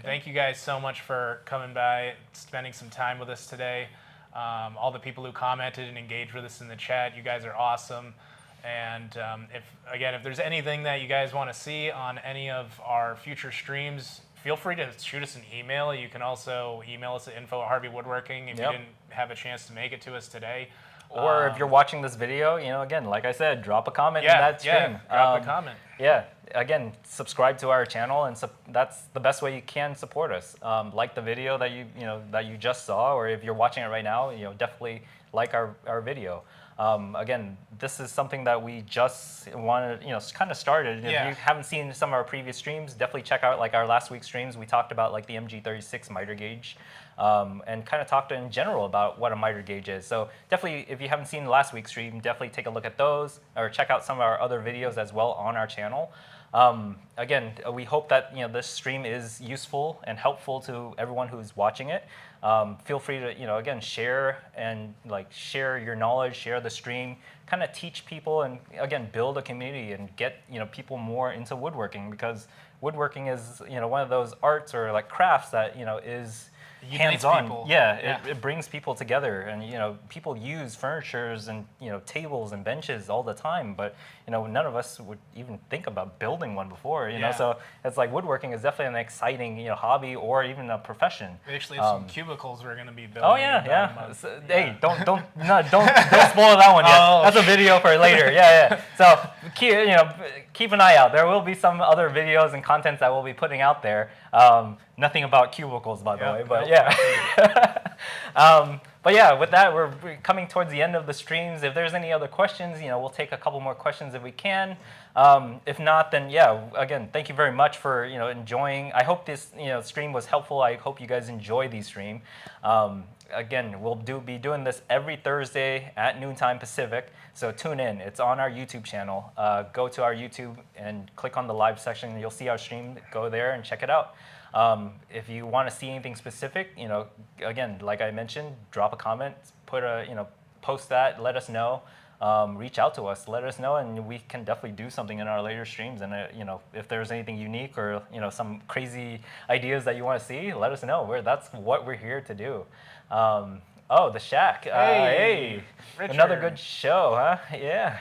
Thank you guys so much for coming by, spending some time with us today. All the people who commented and engaged with us in the chat, you guys are awesome. And if there's anything that you guys want to see on any of our future streams, feel free to shoot us an email. You can also email us at info@harveywoodworking if you didn't have a chance to make it to us today. Or if you're watching this video, again, like I said, drop a comment in that stream. Yeah, drop a comment. Yeah, again, subscribe to our channel, and that's the best way you can support us. Like the video that you just saw, or if you're watching it right now, definitely like our video. Again, this is something that we just wanted, kind of started. If you haven't seen some of our previous streams, definitely check out our last week's streams. We talked about the MG36 miter gauge, and kind of talked in general about what a miter gauge is. So definitely, if you haven't seen last week's stream, definitely take a look at those, or check out some of our other videos as well on our channel. Again, we hope that this stream is useful and helpful to everyone who's watching it. Feel free to again share and share your knowledge, share the stream, kind of teach people, and again build a community and get people more into woodworking, because woodworking is one of those arts or crafts that is unites hands-on. people. Yeah, it brings people together, and people use furnitures and tables and benches all the time, but none of us would even think about building one before. So it's like woodworking is definitely an exciting hobby or even a profession. We actually have some cubicles we're going to be building. Oh yeah. So, hey, don't spoil that one yet. Oh. That's a video for later. Yeah. So keep an eye out. There will be some other videos and contents that we'll be putting out there. Nothing about cubicles, by the way, but yeah. But yeah, with that, we're coming towards the end of the streams. If there's any other questions, we'll take a couple more questions if we can. If not, then yeah, again, thank you very much for enjoying. I hope this stream was helpful. I hope you guys enjoy these stream. Again, we'll be doing this every Thursday at noontime Pacific. So tune in. It's on our YouTube channel. Go to our YouTube and click on the live section. You'll see our stream. Go there and check it out. If you want to see anything specific, again, like I mentioned, drop a comment, post that, let us know, reach out to us, let us know, and we can definitely do something in our later streams. And if there's anything unique or some crazy ideas that you want to see, let us know. That's what we're here to do. Oh, the Shack. Hey, another good show, huh? Yeah.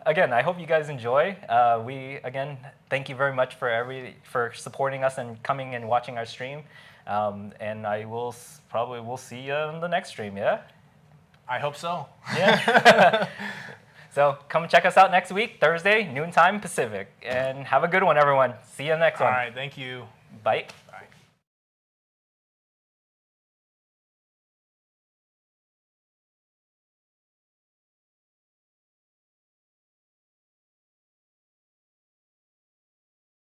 Again, I hope you guys enjoy. Again, thank you very much for supporting us and coming and watching our stream. And I will we'll see you in the next stream. Yeah. I hope so. Yeah. So come check us out next week, Thursday, noontime Pacific, and have a good one, everyone. See you next one. All right. Thank you. Bye. Bye.